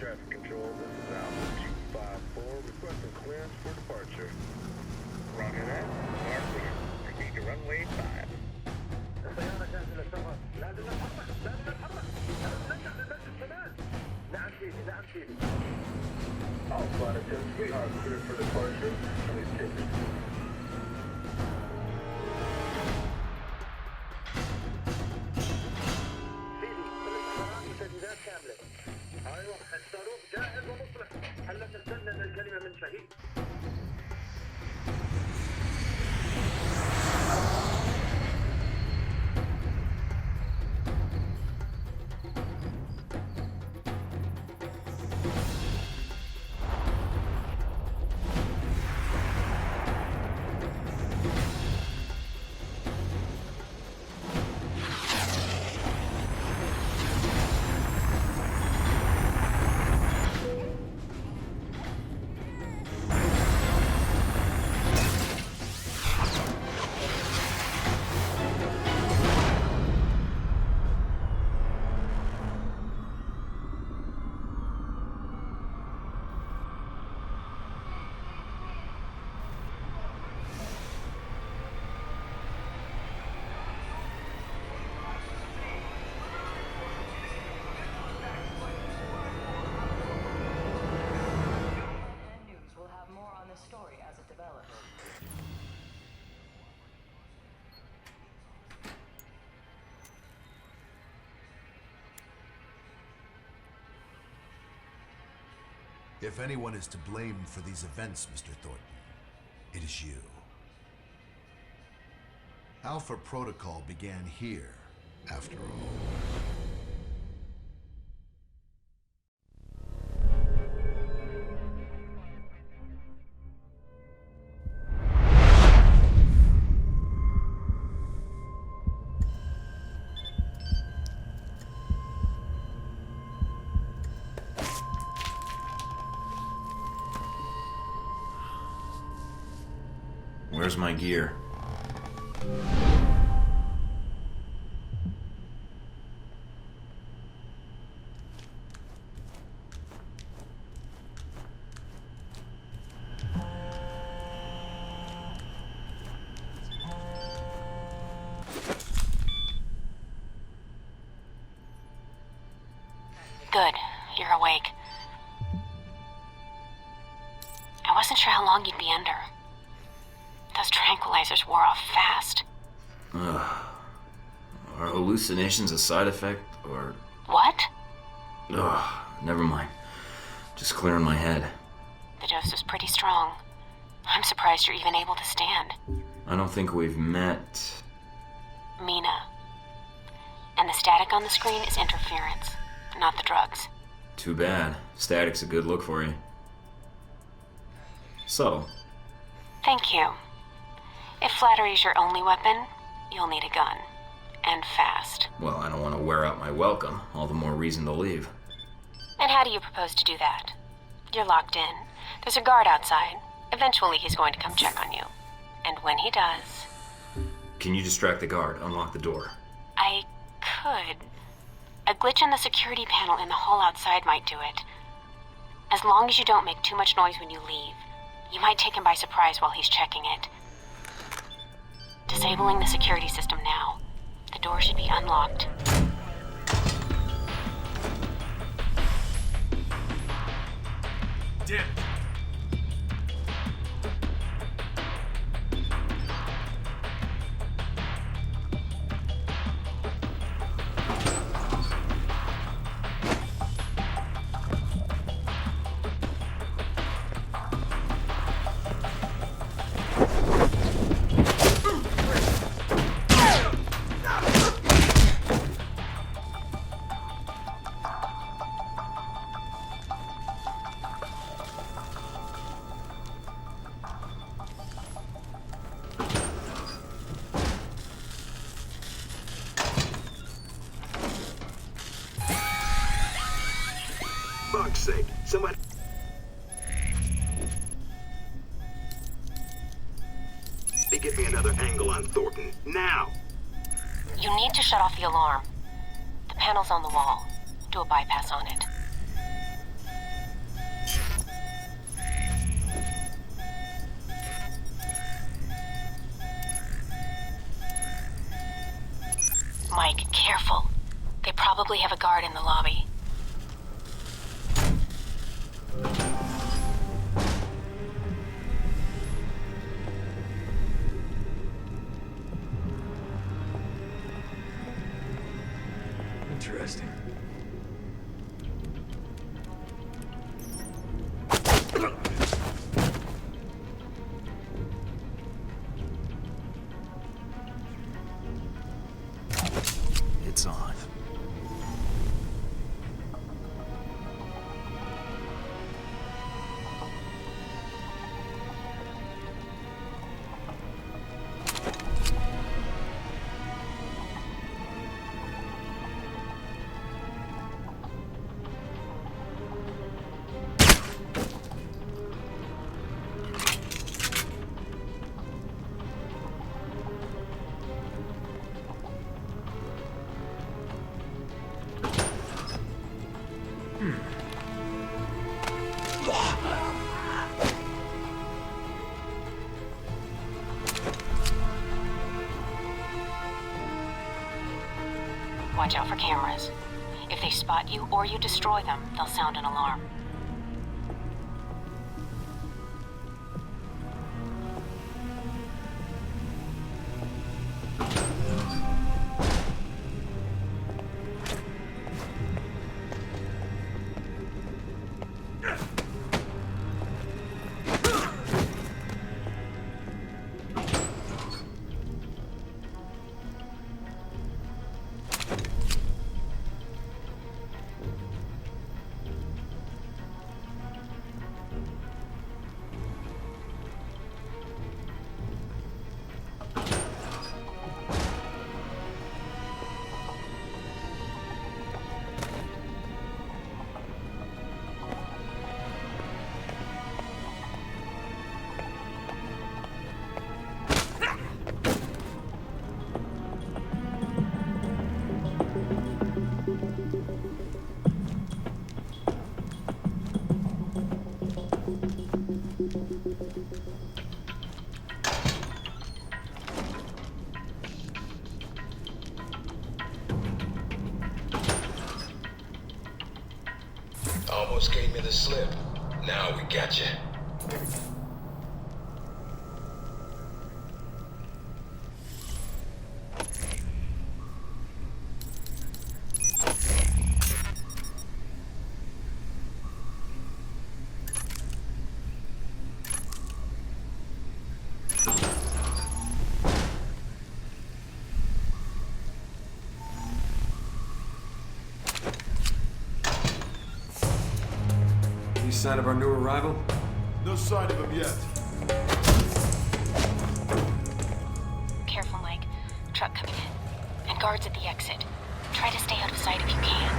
traffic control. This is Alpha 254 requesting clearance for departure. Roger that. Northwest. Proceed to runway 5. السيارة جاهزة للسفر. لازم نتحرك. لازم نتحرك. نرجع للمسجد كمان. نعم سيدي. نعم سيدي. All flight attendants, we are cleared for departure. Please take it. سيدي، الاستعراض وتجهيزات كاملة. ايوه، الصاروخ جاهز ومصلح. هلا تستنى من الكلمة من شهيد. If anyone is to blame for these events, Mr. Thornton, it is you. Alpha Protocol began here, after all. Where's my gear? Good. You're awake. I wasn't sure how long you'd be under. Those tranquilizers wore off fast. Are hallucinations a side effect, or... What? Never mind. Just clearing my head. The dose was pretty strong. I'm surprised you're even able to stand. I don't think we've met... Mina. And the static on the screen is interference, not the drugs. Too bad. Static's a good look for you. Subtle. Thank you. If flattery's your only weapon, you'll need a gun. And fast. Well, I don't want to wear out my welcome. All the more reason to leave. And how do you propose to do that? You're locked in. There's a guard outside. Eventually he's going to come check on you. And when he does... Can you distract the guard? Unlock the door. I could. A glitch in the security panel in the hall outside might do it. As long as you don't make too much noise when you leave, you might take him by surprise while he's checking it. Disabling the security system now. The door should be unlocked. Damn it. Fuck's sake, somebody... Get me another angle on Thornton, now! You need to shut off the alarm. The panel's on the wall. Do a bypass on it. probably have a guard in the lobby. Interesting. It's on. Watch out for cameras. If they spot you or you destroy them, they'll sound an alarm. Almost gave me the slip. Now we got you. Any sign of our new arrival? No sign of him yet. Careful, Mike. Truck coming in. And guards at the exit. Try to stay out of sight if you can.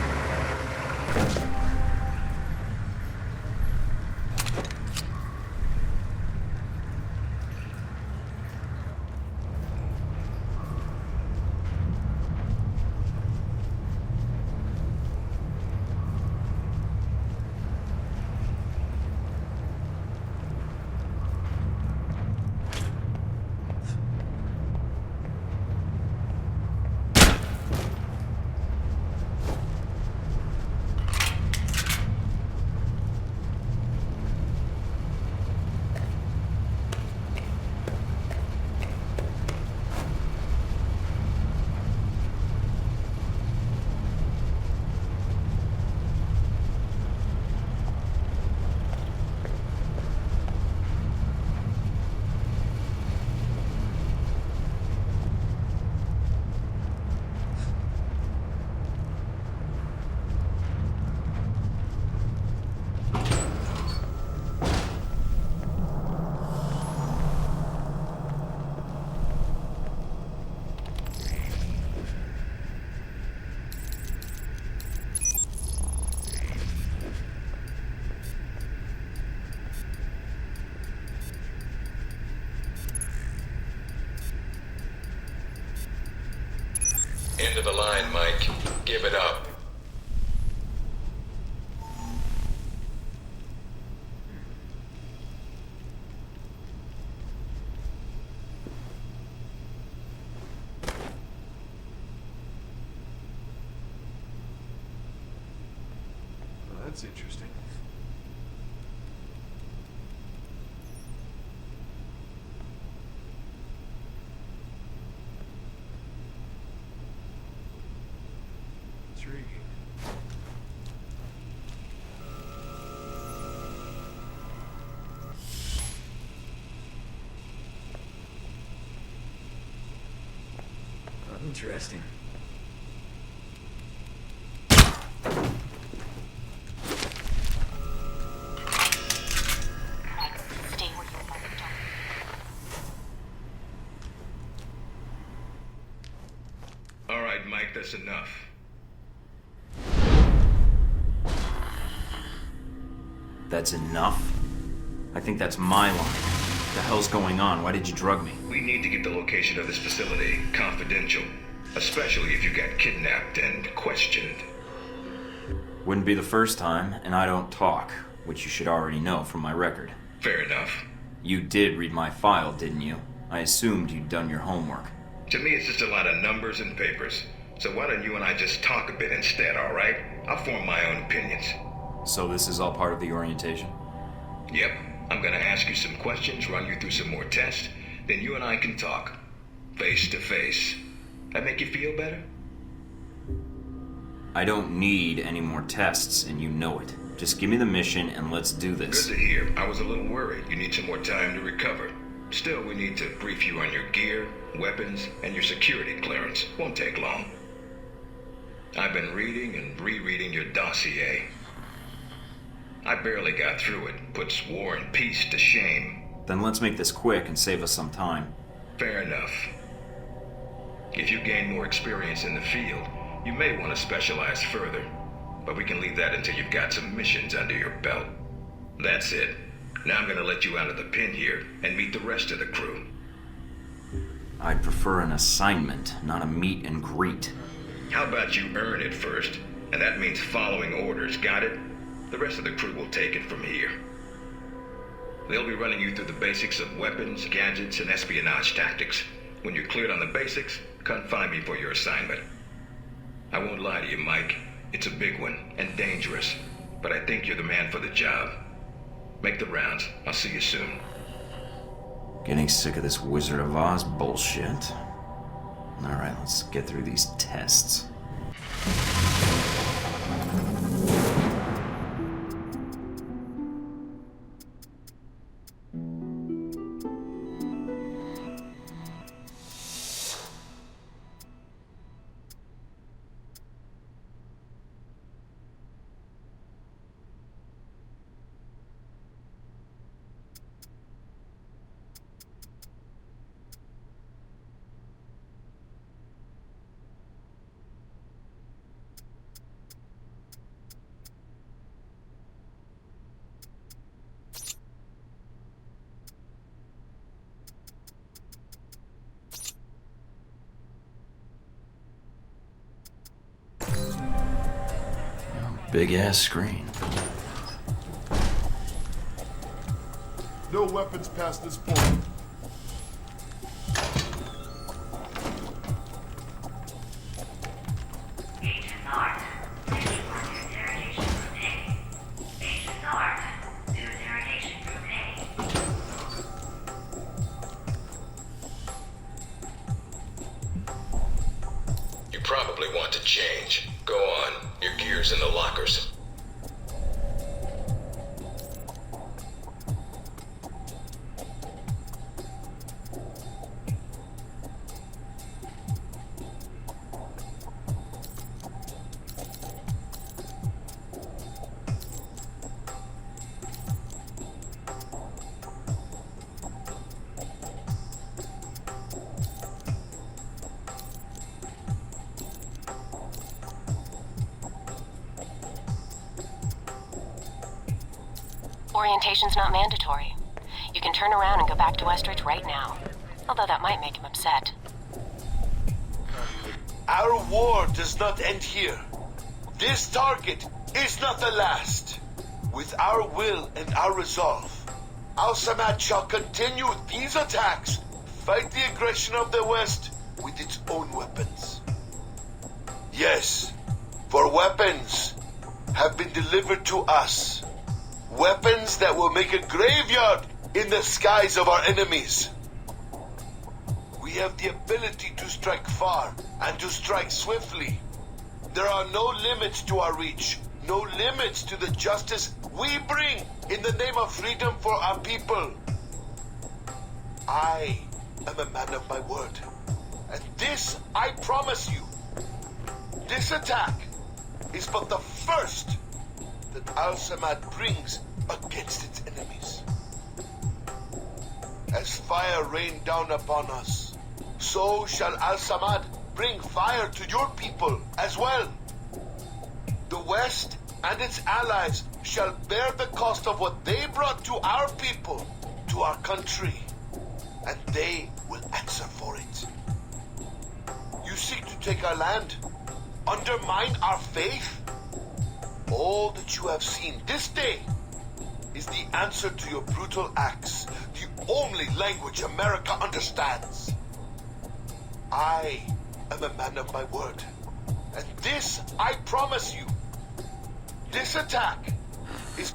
End of the line, Mike. Give it up. That's interesting. Intriguing. Interesting. Stay where you are. Don't. All right, Mike, that's enough. That's enough? I think that's my line. What the hell's going on? Why did you drug me? We need to get the location of this facility confidential, especially if you got kidnapped and questioned. Wouldn't be the first time, and I don't talk, which you should already know from my record. Fair enough. You did read my file, didn't you? I assumed you'd done your homework. To me, it's just a lot of numbers and papers. So why don't you and I just talk a bit instead, all right? I'll form my own opinions. So this is all part of the orientation? Yep. I'm gonna ask you some questions, run you through some more tests, then you and I can talk. Face to face. That make you feel better? I don't need any more tests, and you know it. Just give me the mission and let's do this. Good to hear. I was a little worried. You need some more time to recover. Still, we need to brief you on your gear, weapons, and your security clearance. Won't take long. I've been reading and rereading your dossier. I barely got through it. Puts war and peace to shame. Then let's make this quick and save us some time. Fair enough. If you gain more experience in the field, you may want to specialize further. But we can leave that until you've got some missions under your belt. That's it. Now I'm gonna let you out of the pen here and meet the rest of the crew. I'd prefer an assignment, not a meet and greet. How about you earn it first? And that means following orders, got it? The rest of the crew will take it from here. They'll be running you through the basics of weapons, gadgets, and espionage tactics. When you're cleared on the basics, come find me for your assignment. I won't lie to you, Mike. It's a big one, and dangerous. But I think you're the man for the job. Make the rounds. I'll see you soon. Getting sick of this Wizard of Oz bullshit. Alright, let's get through these tests. Big ass screen. No weapons past this point. Agent North, interrogation group A. Agent North, to interrogation group A. You probably want to change. Go on. Your gear's in the lockers. Orientation's not mandatory. You can turn around and go back to Westridge right now. Although that might make him upset. Our war does not end here. This target is not the last. With our will and our resolve, Al-Samad shall continue these attacks, fight the aggression of the West with its own weapons. Yes, for weapons, have been delivered to us. Weapons that will make a graveyard in the skies of our enemies. We have the ability to strike far and to strike swiftly. There are no limits to our reach, no limits to the justice we bring in the name of freedom for our people. I am a man of my word, and this I promise you. This attack is but the first that Al-Samad brings against its enemies. As fire rained down upon us, so shall Al-Samad bring fire to your people as well. The West and its allies shall bear the cost of what they brought to our people, to our country, and they will answer for it. You seek to take our land, undermine our faith? All that you have seen this day is the answer to your brutal acts, the only language America understands. I am a man of my word, and this I promise you. This attack is...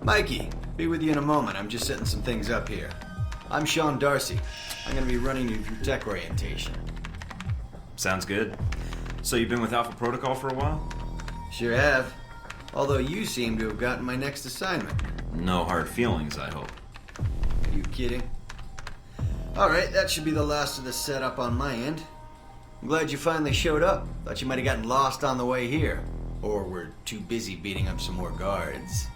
Mikey, be with you in a moment. I'm just setting some things up here. I'm Sean Darcy. I'm gonna be running you through tech orientation. Sounds good. So you've been with Alpha Protocol for a while? Sure have. Although you seem to have gotten my next assignment. No hard feelings, I hope. Are you kidding? Alright, that should be the last of the setup on my end. I'm glad you finally showed up. Thought you might have gotten lost on the way here. Or were too busy beating up some more guards.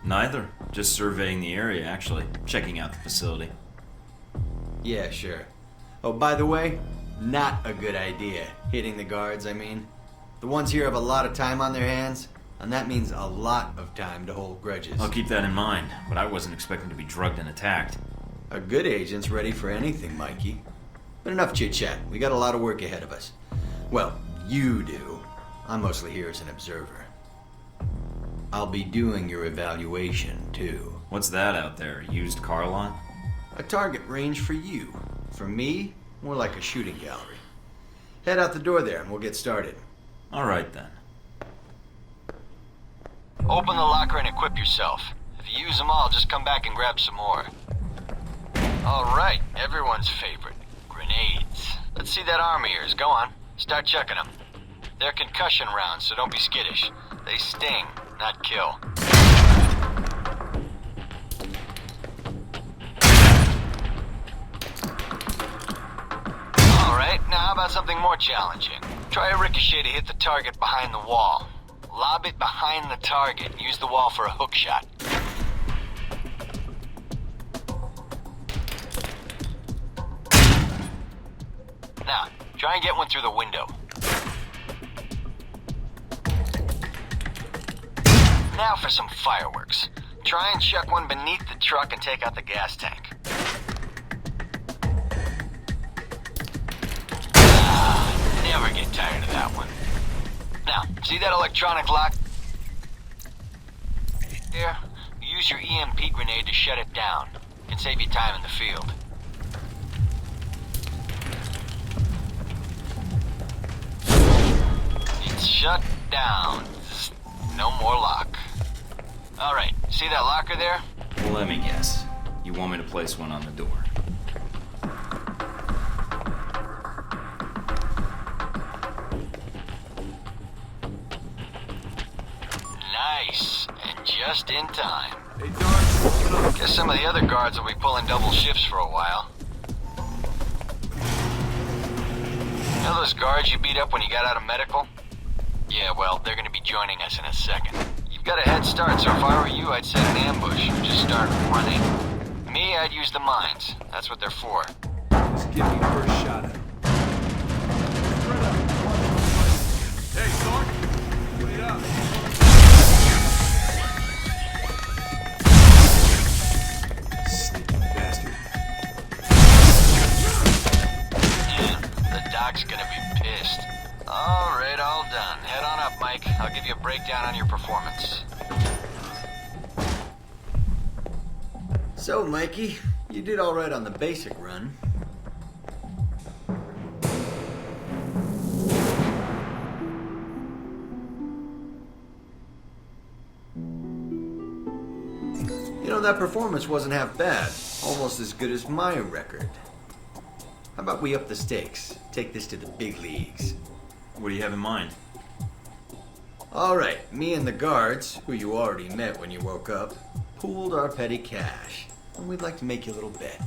Neither. Just surveying the area, actually. Checking out the facility. Yeah, sure. Oh, by the way, not a good idea. Hitting the guards, I mean. The ones here have a lot of time on their hands, and that means a lot of time to hold grudges. I'll keep that in mind, but I wasn't expecting to be drugged and attacked. A good agent's ready for anything, Mikey. But enough chit-chat. We got a lot of work ahead of us. Well, you do. I'm mostly here as an observer. I'll be doing your evaluation, too. What's that out there? Used car lot? A target range for you. For me, more like a shooting gallery. Head out the door there and we'll get started. All right, then. Open the locker and equip yourself. If you use them all, just come back and grab some more. All right, everyone's favorite. Grenades. Let's see that arm of yours. Go on. Start chucking them. They're concussion rounds, so don't be skittish. They sting, not kill. Alright, now how about something more challenging? Try a ricochet to hit the target behind the wall. Lob it behind the target and use the wall for a hook shot. Now, try and get one through the window. Now for some fireworks. Try and chuck one beneath the truck and take out the gas tank. Never get tired of that one. Now, see that electronic lock? Here, use your EMP grenade to shut it down. It can save you time in the field. It's shut down. No more lock. Alright, see that locker there? Well, let me guess. You want me to place one on the door? Nice. And just in time. Hey, Doc. Guess some of the other guards will be pulling double shifts for a while. You know those guards you beat up when you got out of medical? Yeah, well, they're gonna be joining us in a second. You've Got a head start, so if I were you, I'd set an ambush. Just start running. Me, I'd use the mines. That's what they're for. Just give me first shot at him. Hey, Thornton! Wait up! Sneaky bastard. The doc's gonna be pissed. Alright, all done. Head on up, Mike. I'll give you a breakdown on your performance. So, Mikey, you did all right on the basic run. You know, that performance wasn't half bad. Almost as good as my record. How about we up the stakes? Take this to the big leagues. What do you have in mind? All right, me and the guards, who you already met when you woke up, pooled our petty cash. And we'd like to make you a little bet.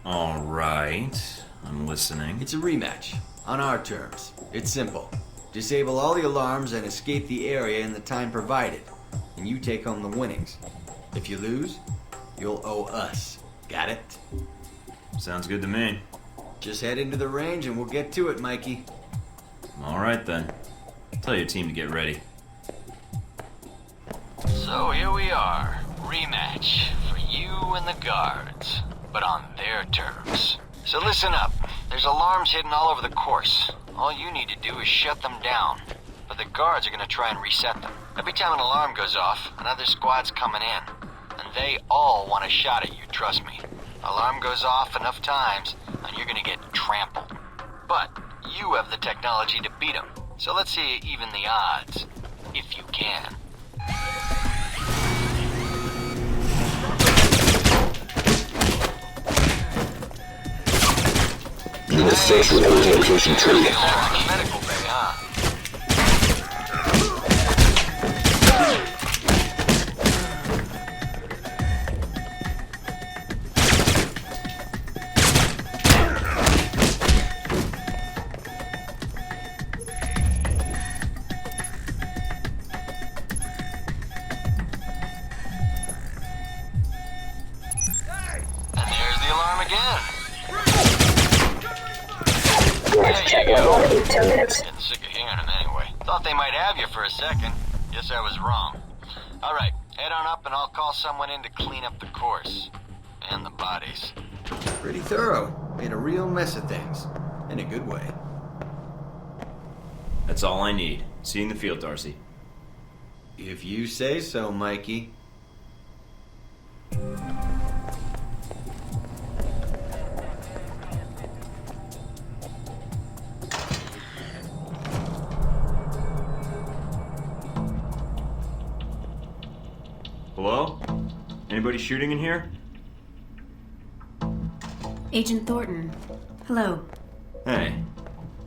All right, I'm listening. It's a rematch, on our terms. It's simple. Disable all the alarms and escape the area in the time provided. And you take home the winnings. If you lose, you'll owe us. Got it? Sounds good to me. Just head into the range and we'll get to it, Mikey. All right, then. Tell your team to get ready. So here we are. Rematch for you and the guards, but on their terms. So listen up. There's alarms hidden all over the course. All you need to do is shut them down. But the guards are going to try and reset them. Every time an alarm goes off, another squad's coming in. And they all want a shot at you, trust me. Alarm goes off enough times, and you're going to get trampled. But you have the technology to beat them. So let's see you even the odds, if you can. Need a safe location tree. Medical bay, huh? And there's the alarm again. Next check in about 8-10 minutes. Getting sick of hearing them anyway. Thought they might have you for a second. Guess I was wrong. Alright, head on up and I'll call someone in to clean up the course. And the bodies. Pretty thorough. Made a real mess of things. In a good way. That's all I need. See you in the field, Darcy. If you say so, Mikey. Hello? Anybody shooting in here? Agent Thornton. Hello. Hey.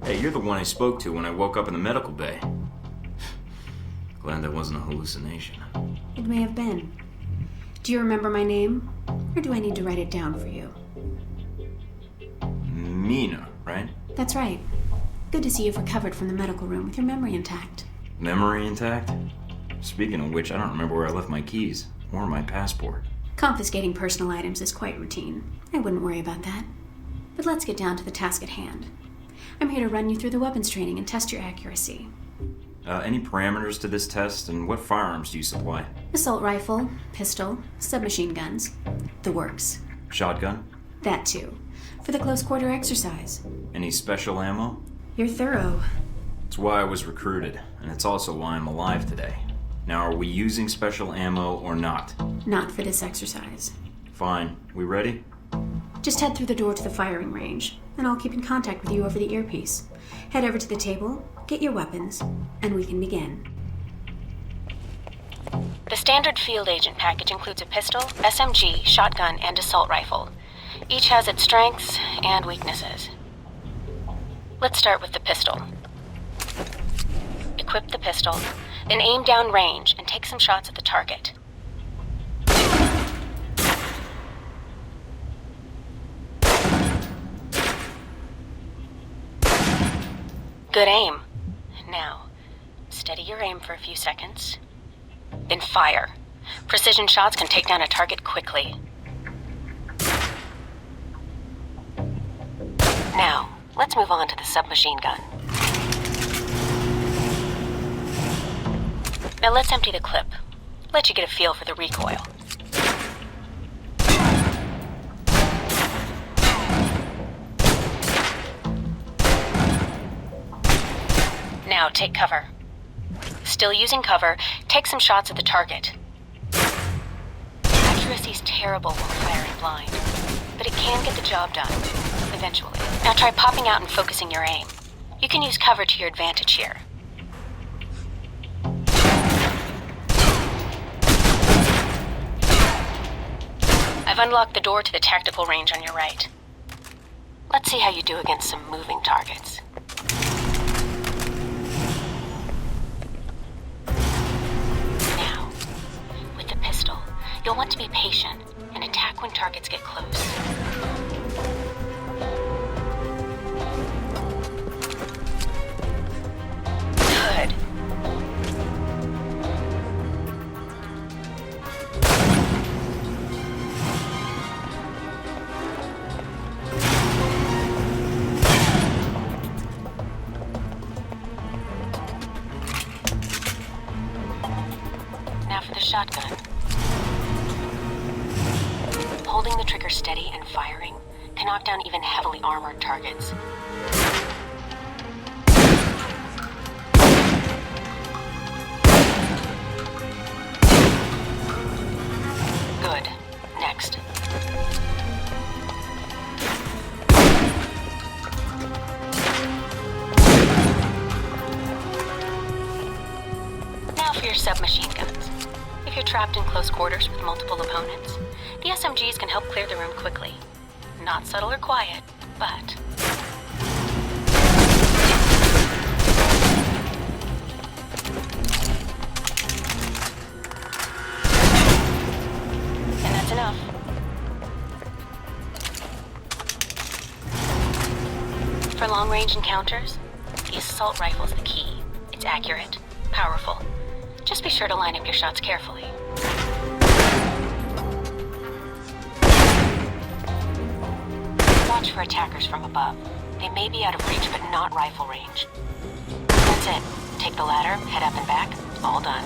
Hey, you're the one I spoke to when I woke up in the medical bay. Glad that wasn't a hallucination. It may have been. Do you remember my name? Or do I need to write it down for you? Mina, right? That's right. Good to see you've recovered from the medical room with your memory intact. Memory intact? Speaking of which, I don't remember where I left my keys or my passport. Confiscating personal items is quite routine. I wouldn't worry about that. But let's get down to the task at hand. I'm here to run you through the weapons training and test your accuracy. Any parameters to this test, and what firearms do you supply? Assault rifle, pistol, submachine guns. The works. Shotgun? That too. For the close quarter exercise. Any special ammo? You're thorough. It's why I was recruited, and it's also why I'm alive today. Now, are we using special ammo or not? Not for this exercise. Fine. We ready? Just head through the door to the firing range, and I'll keep in contact with you over the earpiece. Head over to the table, get your weapons, and we can begin. The standard field agent package includes a pistol, SMG, shotgun, and assault rifle. Each has its strengths and weaknesses. Let's start with the pistol. Equip the pistol, then aim down range and take some shots at the target. Good aim. Now, steady your aim for a few seconds. Then fire. Precision shots can take down a target quickly. Now, let's move on to the submachine gun. Now let's empty the clip. Let you get a feel for the recoil. Now take cover. Still using cover, take some shots at the target. Accuracy's terrible when firing blind, but it can get the job done, eventually. Now try popping out and focusing your aim. You can use cover to your advantage here. I've unlocked the door to the tactical range on your right. Let's see how you do against some moving targets. Now, with the pistol, you'll want to be patient and attack when targets get close. Good. Now for the shotgun. Holding the trigger steady and firing can knock down even heavily armored targets. Good. Next. Now for your submachine guns. If you're trapped in close quarters with multiple opponents, the SMGs can help clear the room quickly. Not subtle or quiet, but... And that's enough. For long-range encounters, the assault rifle's the key. It's accurate, powerful. Just be sure to line up your shots carefully. Watch for attackers from above. They may be out of reach, but not rifle range. That's it. Take the ladder, head up and back. All done.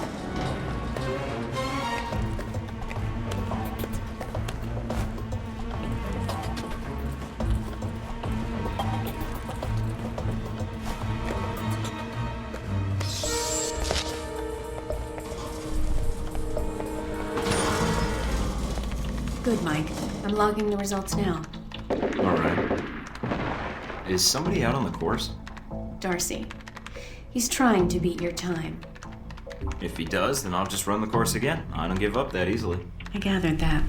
Good, Mike. I'm logging the results now. Alright. Is somebody out on the course? Darcy. He's trying to beat your time. If he does, then I'll just run the course again. I don't give up that easily. I gathered that.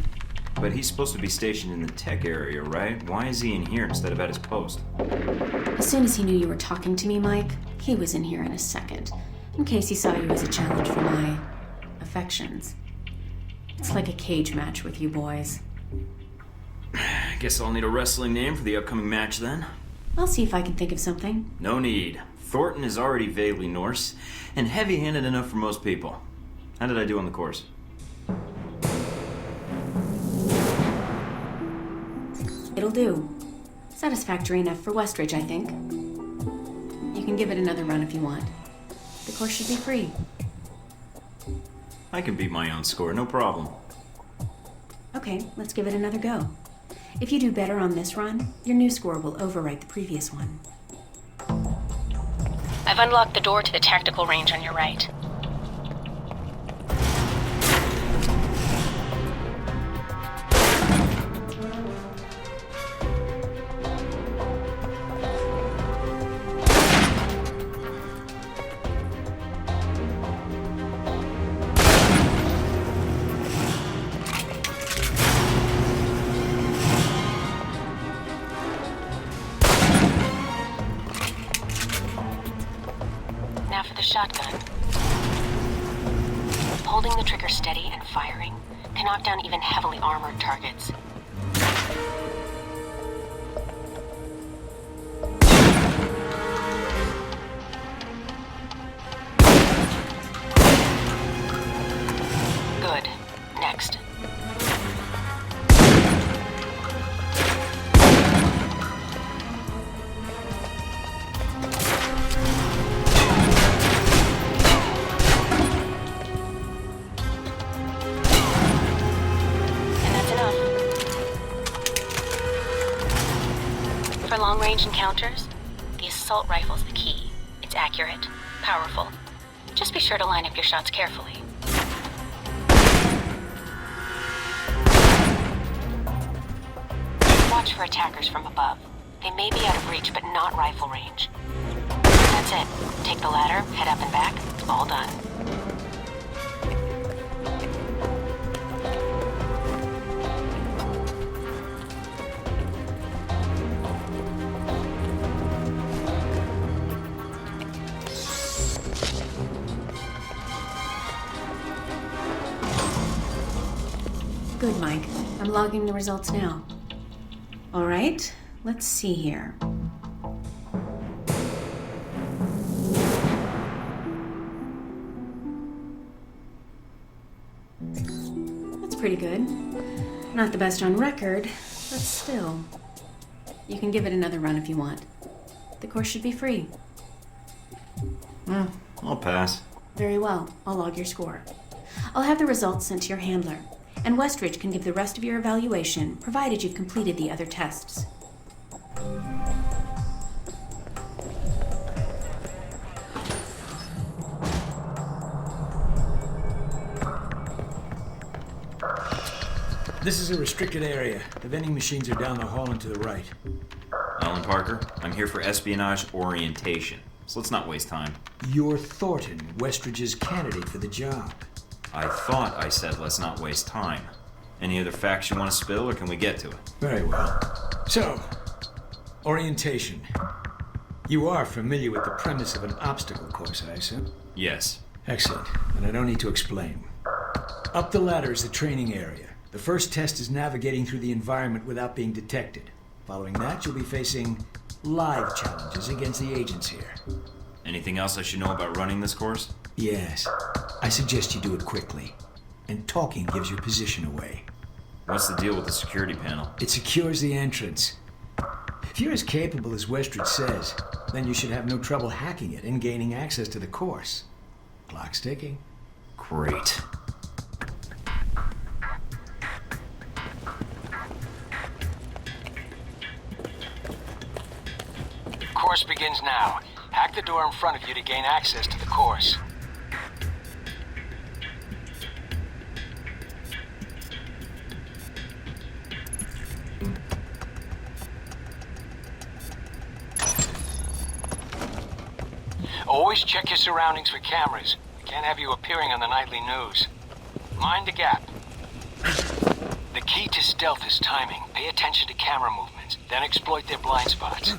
But he's supposed to be stationed in the tech area, right? Why is he in here instead of at his post? As soon as he knew you were talking to me, Mike, he was in here in a second. In case he saw you as a challenge for my affections. It's like a cage match with you boys. Guess I'll need a wrestling name for the upcoming match then. I'll see if I can think of something. No need. Thornton is already vaguely Norse, and heavy-handed enough for most people. How did I do on the course? It'll do. Satisfactory enough for Westridge, I think. You can give it another run if you want. The course should be free. I can beat my own score, no problem. Okay, let's give it another go. If you do better on this run, your new score will overwrite the previous one. I've unlocked the door to the tactical range on your right. Now for the shotgun. Holding the trigger steady and firing can knock down even heavily armored targets. range encounters, the assault rifle's the key. It's accurate, powerful. Just be sure to line up your shots carefully. Watch for attackers from above. They may be out of reach, but not rifle range. That's it. Take the ladder, head up and back. All done. Good, Mike. I'm logging the results now. All right, let's see here. That's pretty good. Not the best on record, but still. You can give it another run if you want. The course should be free. I'll pass. Very well. I'll log your score. I'll have the results sent to your handler, and Westridge can give the rest of your evaluation, provided you've completed the other tests. This is a restricted area. The vending machines are down the hall and to the right. Alan Parker, I'm here for espionage orientation, so let's not waste time. You're Thornton, Westridge's candidate for the job. I thought I said let's not waste time. Any other facts you want to spill, or can we get to it? Very well. So, orientation. You are familiar with the premise of an obstacle course, I assume? Yes. Excellent. And I don't need to explain. Up the ladder is the training area. The first test is navigating through the environment without being detected. Following that, you'll be facing live challenges against the agents here. Anything else I should know about running this course? Yes. I suggest you do it quickly. And talking gives your position away. What's the deal with the security panel? It secures the entrance. If you're as capable as Westridge says, then you should have no trouble hacking it and gaining access to the course. Clock's ticking. Great. Course begins now. Hack the door in front of you to gain access to the course. Always check your surroundings for cameras. We can't have you appearing on the nightly news. Mind the gap. The key to stealth is timing. Pay attention to camera movements, then exploit their blind spots.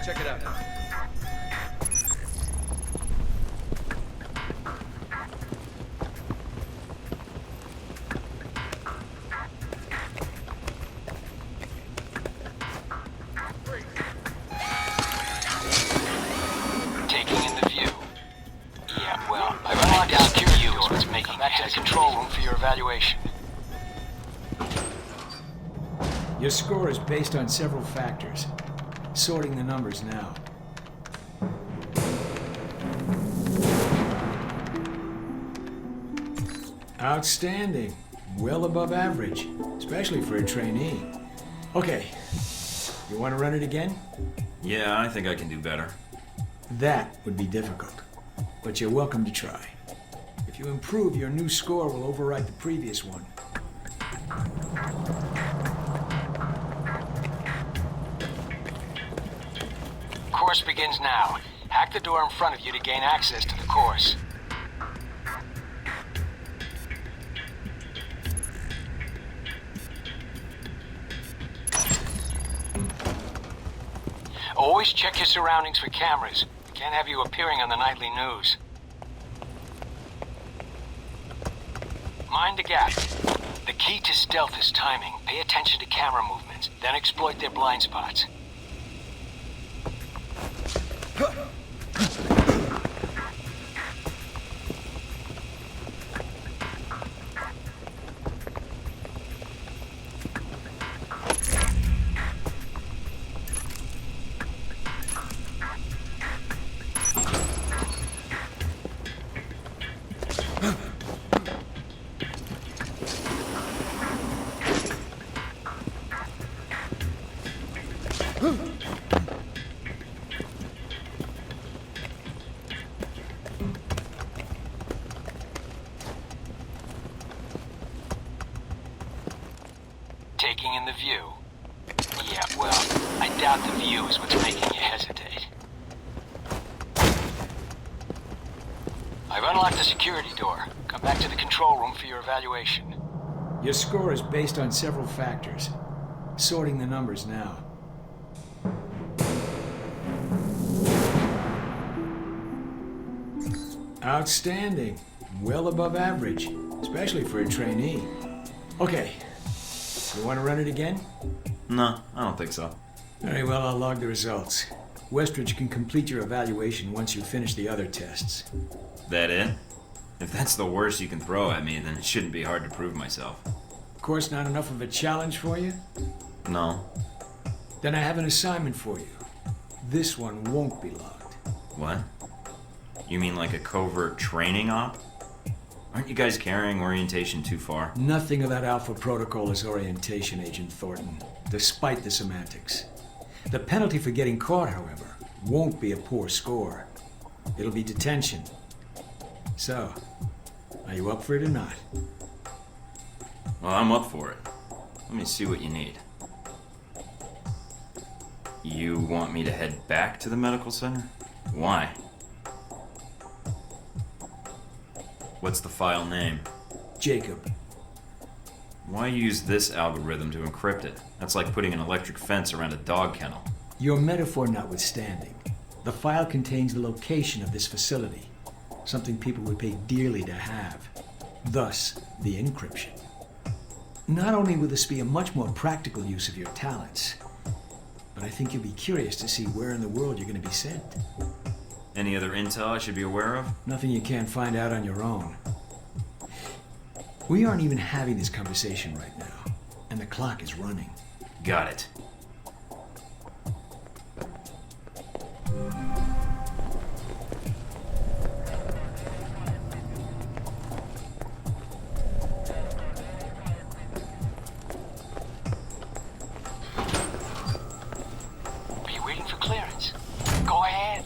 Check it out now. Taking in the view. Yeah, well, I've unlocked the security doors. It's making back to the control room for your evaluation. Your score is based on several factors. Sorting the numbers now. Outstanding. Well above average, especially for a trainee. Okay, you want to run it again? Yeah, I think I can do better. That would be difficult, but you're welcome to try. If you improve, your new score will overwrite the previous one. Course begins now. Hack the door in front of you to gain access to the course. Always check your surroundings for cameras. Can't have you appearing on the nightly news. Mind the gap. The key to stealth is timing. Pay attention to camera movements, then exploit their blind spots. Taking in the view? Yeah, well, I doubt the view is what's making you hesitate. I've unlocked the security door. Come back to the control room for your evaluation. Your score is based on several factors. Sorting the numbers now. Outstanding. Well above average, especially for a trainee. Okay. You want to run it again? No, I don't think so. Very well, I'll log the results. Westridge can complete your evaluation once you finish the other tests. That it? If that's the worst you can throw at me, then it shouldn't be hard to prove myself. Of course, not enough of a challenge for you? No. Then I have an assignment for you. This one won't be logged. What? You mean like a covert training op? Aren't you guys carrying orientation too far? Nothing of that Alpha Protocol is orientation, Agent Thornton, despite the semantics. The penalty for getting caught, however, won't be a poor score. It'll be detention. So, are you up for it or not? Well, I'm up for it. Let me see what you need. You want me to head back to the medical center? Why? What's the file name? Jacob. Why use this algorithm to encrypt it? That's like putting an electric fence around a dog kennel. Your metaphor notwithstanding, the file contains the location of this facility, something people would pay dearly to have. Thus, the encryption. Not only will this be a much more practical use of your talents, but I think you'll be curious to see where in the world you're going to be sent. Any other intel I should be aware of? Nothing you can't find out on your own. We aren't even having this conversation right now, and the clock is running. Got it. Are you waiting for clearance? Go ahead.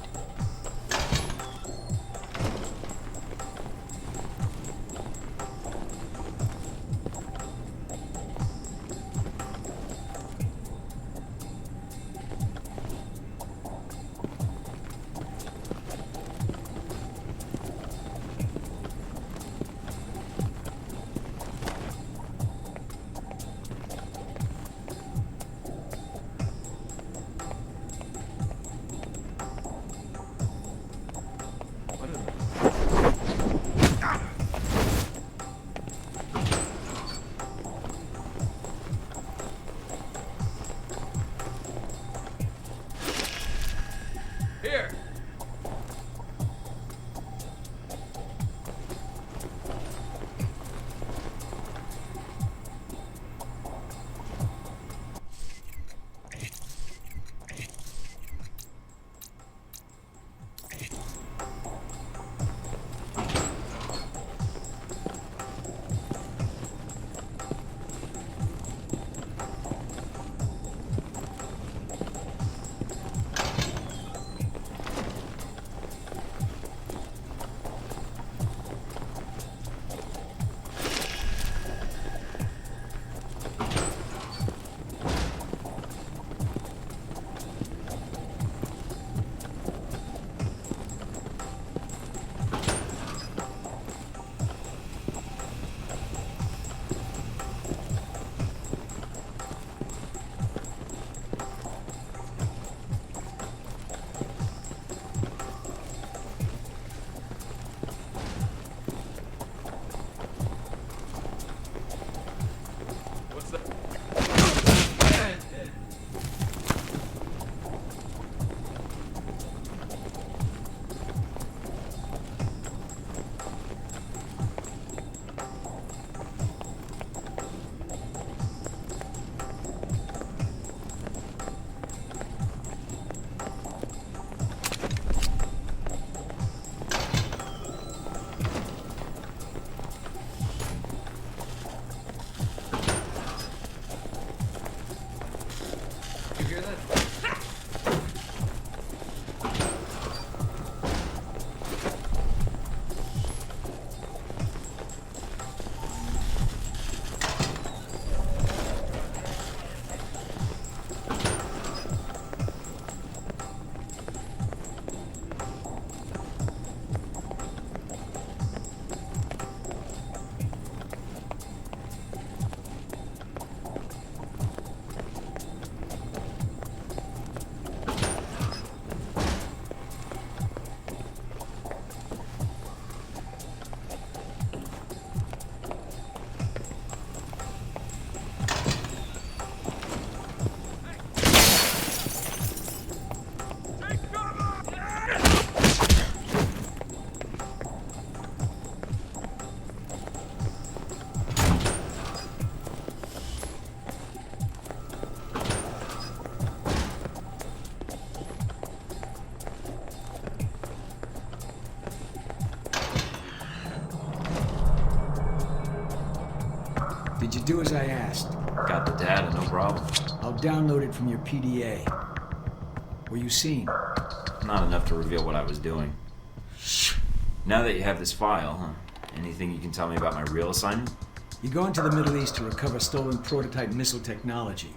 Did you do as I asked? Got the data, no problem. I'll download it from your PDA. Were you seen? Not enough to reveal what I was doing. Now that you have this file, anything you can tell me about my real assignment? You're going to the Middle East to recover stolen prototype missile technology.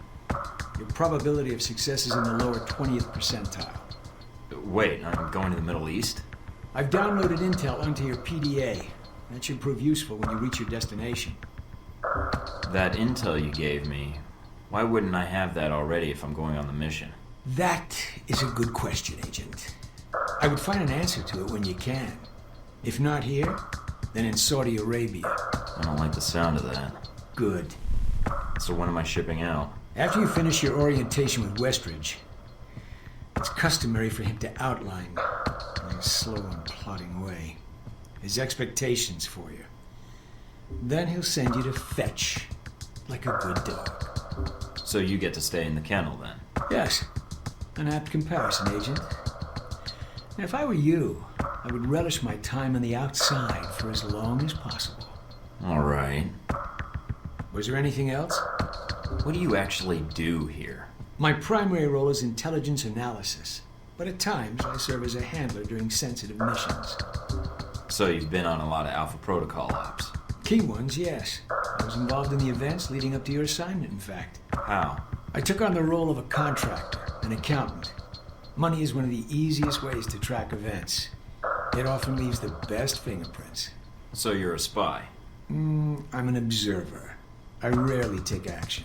Your probability of success is in the lower 20th percentile. Wait, I'm going to the Middle East? I've downloaded intel onto your PDA. That should prove useful when you reach your destination. That intel you gave me, why wouldn't I have that already if I'm going on the mission? That is a good question, Agent. I would find an answer to it when you can. If not here, then in Saudi Arabia. I don't like the sound of that. Good. So when am I shipping out? After you finish your orientation with Westridge, it's customary for him to outline, in a slow and plodding way, his expectations for you. Then he'll send you to fetch, like a good dog. So you get to stay in the kennel then? Yes. An apt comparison, Agent. And if I were you, I would relish my time on the outside for as long as possible. All right. Was there anything else? What do you actually do here? My primary role is intelligence analysis, but at times I serve as a handler during sensitive missions. So you've been on a lot of Alpha Protocol ops? Key ones, yes. I was involved in the events leading up to your assignment, in fact. How? I took on the role of a contractor, an accountant. Money is one of the easiest ways to track events. It often leaves the best fingerprints. So you're a spy? I'm an observer. I rarely take action.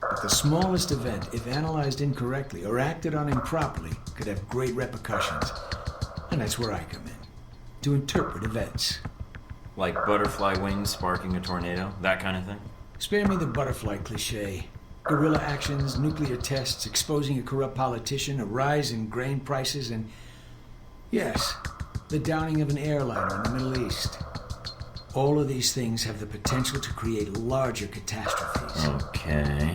But the smallest event, if analyzed incorrectly or acted on improperly, could have great repercussions. And that's where I come in. To interpret events. Like butterfly wings sparking a tornado? That kind of thing? Spare me the butterfly cliché. Guerrilla actions, nuclear tests, exposing a corrupt politician, a rise in grain prices, and... yes, the downing of an airliner in the Middle East. All of these things have the potential to create larger catastrophes. Okay.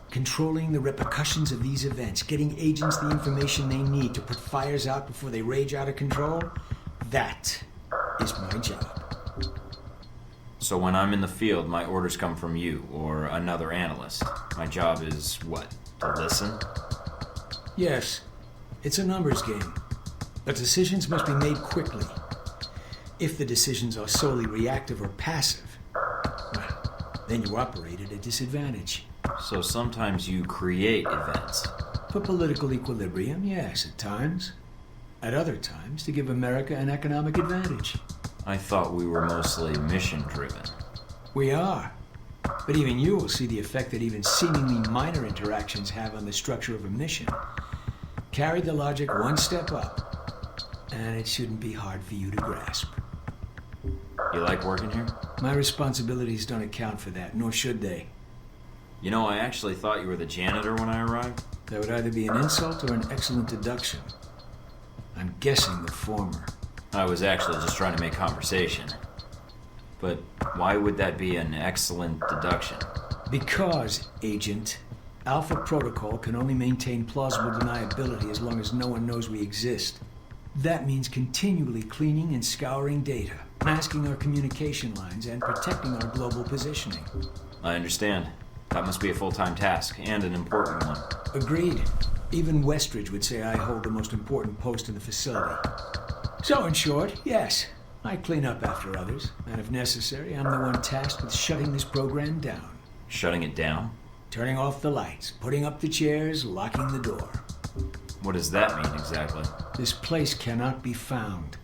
Controlling the repercussions of these events, getting agents the information they need to put fires out before they rage out of control, that is my job. So when I'm in the field, my orders come from you, or another analyst. My job is, what, to listen? Yes, it's a numbers game. But decisions must be made quickly. If the decisions are solely reactive or passive, well, then you operate at a disadvantage. So sometimes you create events? For political equilibrium, yes, at times. At other times, to give America an economic advantage. I thought we were mostly mission-driven. We are. But even you will see the effect that even seemingly minor interactions have on the structure of a mission. Carry the logic one step up, and it shouldn't be hard for you to grasp. You like working here? My responsibilities don't account for that, nor should they. You know, I actually thought you were the janitor when I arrived. That would either be an insult or an excellent deduction. I'm guessing the former. I was actually just trying to make conversation. But why would that be an excellent deduction? Because, Agent, Alpha Protocol can only maintain plausible deniability as long as no one knows we exist. That means continually cleaning and scouring data, masking our communication lines, and protecting our global positioning. I understand. That must be a full-time task, and an important one. Agreed. Even Westridge would say I hold the most important post in the facility. So, in short, yes, I clean up after others, and if necessary, I'm the one tasked with shutting this program down. Shutting it down? Turning off the lights, putting up the chairs, locking the door. What does that mean exactly? This place cannot be found.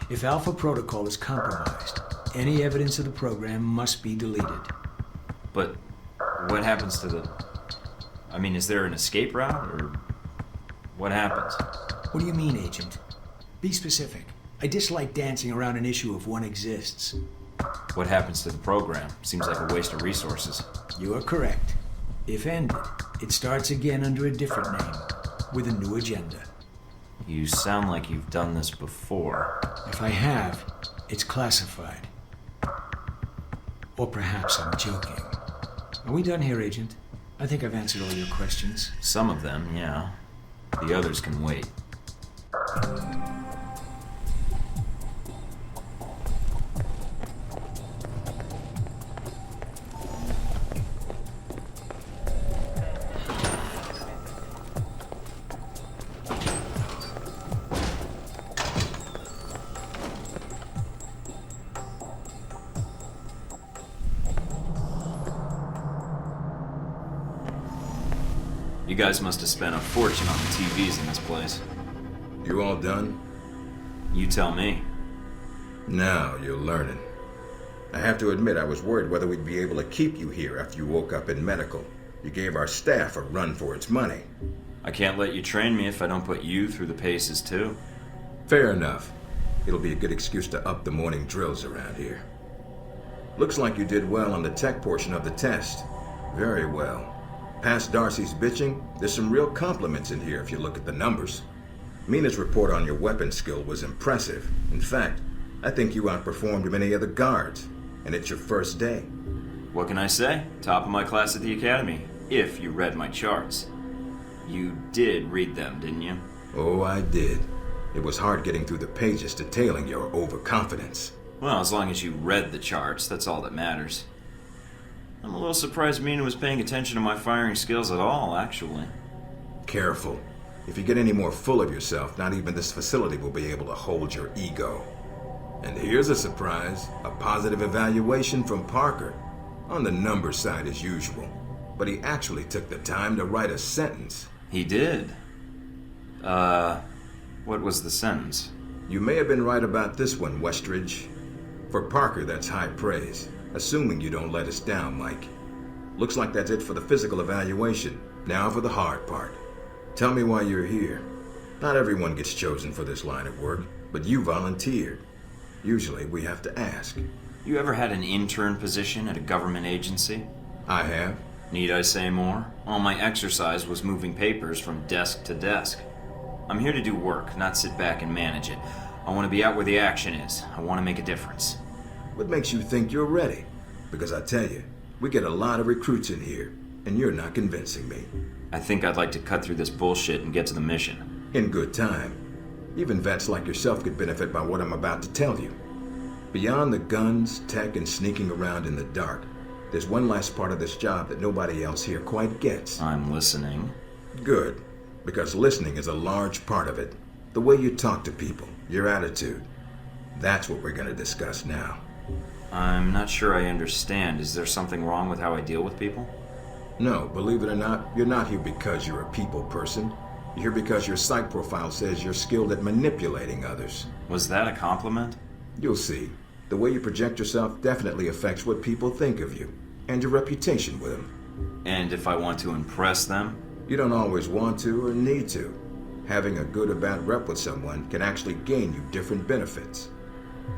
If Alpha Protocol is compromised, any evidence of the program must be deleted. But what happens to the... I mean, is there an escape route, or what happens? What do you mean, Agent? Be specific. I dislike dancing around an issue if one exists. What happens to the program? Seems like a waste of resources. You are correct. If ended, it starts again under a different name, with a new agenda. You sound like you've done this before. If I have, it's classified. Or perhaps I'm joking. Are we done here, Agent? I think I've answered all your questions. Some of them, yeah. The others can wait. You guys must have spent a fortune on the TVs in this place. You all done? You tell me. Now you're learning. I have to admit, I was worried whether we'd be able to keep you here after you woke up in medical. You gave our staff a run for its money. I can't let you train me if I don't put you through the paces, too. Fair enough. It'll be a good excuse to up the morning drills around here. Looks like you did well on the tech portion of the test. Very well. Past Darcy's bitching, there's some real compliments in here if you look at the numbers. Mina's report on your weapon skill was impressive. In fact, I think you outperformed many other guards, and it's your first day. What can I say? Top of my class at the academy, if you read my charts. You did read them, didn't you? Oh, I did. It was hard getting through the pages detailing your overconfidence. Well, as long as you read the charts, that's all that matters. I'm a little surprised Mina was paying attention to my firing skills at all, actually. Careful. If you get any more full of yourself, not even this facility will be able to hold your ego. And here's a surprise, a positive evaluation from Parker. On the numbers side as usual. But he actually took the time to write a sentence. He did? What was the sentence? You may have been right about this one, Westridge. For Parker, that's high praise. Assuming you don't let us down, Mike. Looks like that's it for the physical evaluation. Now for the hard part. Tell me why you're here. Not everyone gets chosen for this line of work, but you volunteered. Usually we have to ask. You ever had an intern position at a government agency? I have. Need I say more? All my exercise was moving papers from desk to desk. I'm here to do work, not sit back and manage it. I want to be out where the action is. I want to make a difference. What makes you think you're ready? Because I tell you, we get a lot of recruits in here, and you're not convincing me. I think I'd like to cut through this bullshit and get to the mission. In good time. Even vets like yourself could benefit by what I'm about to tell you. Beyond the guns, tech, and sneaking around in the dark, there's one last part of this job that nobody else here quite gets. I'm listening. Good, because listening is a large part of it. The way you talk to people, your attitude. That's what we're going to discuss now. I'm not sure I understand. Is there something wrong with how I deal with people? No, believe it or not, you're not here because you're a people person. You're here because your psych profile says you're skilled at manipulating others. Was that a compliment? You'll see. The way you project yourself definitely affects what people think of you, and your reputation with them. And if I want to impress them? You don't always want to or need to. Having a good or bad rep with someone can actually gain you different benefits.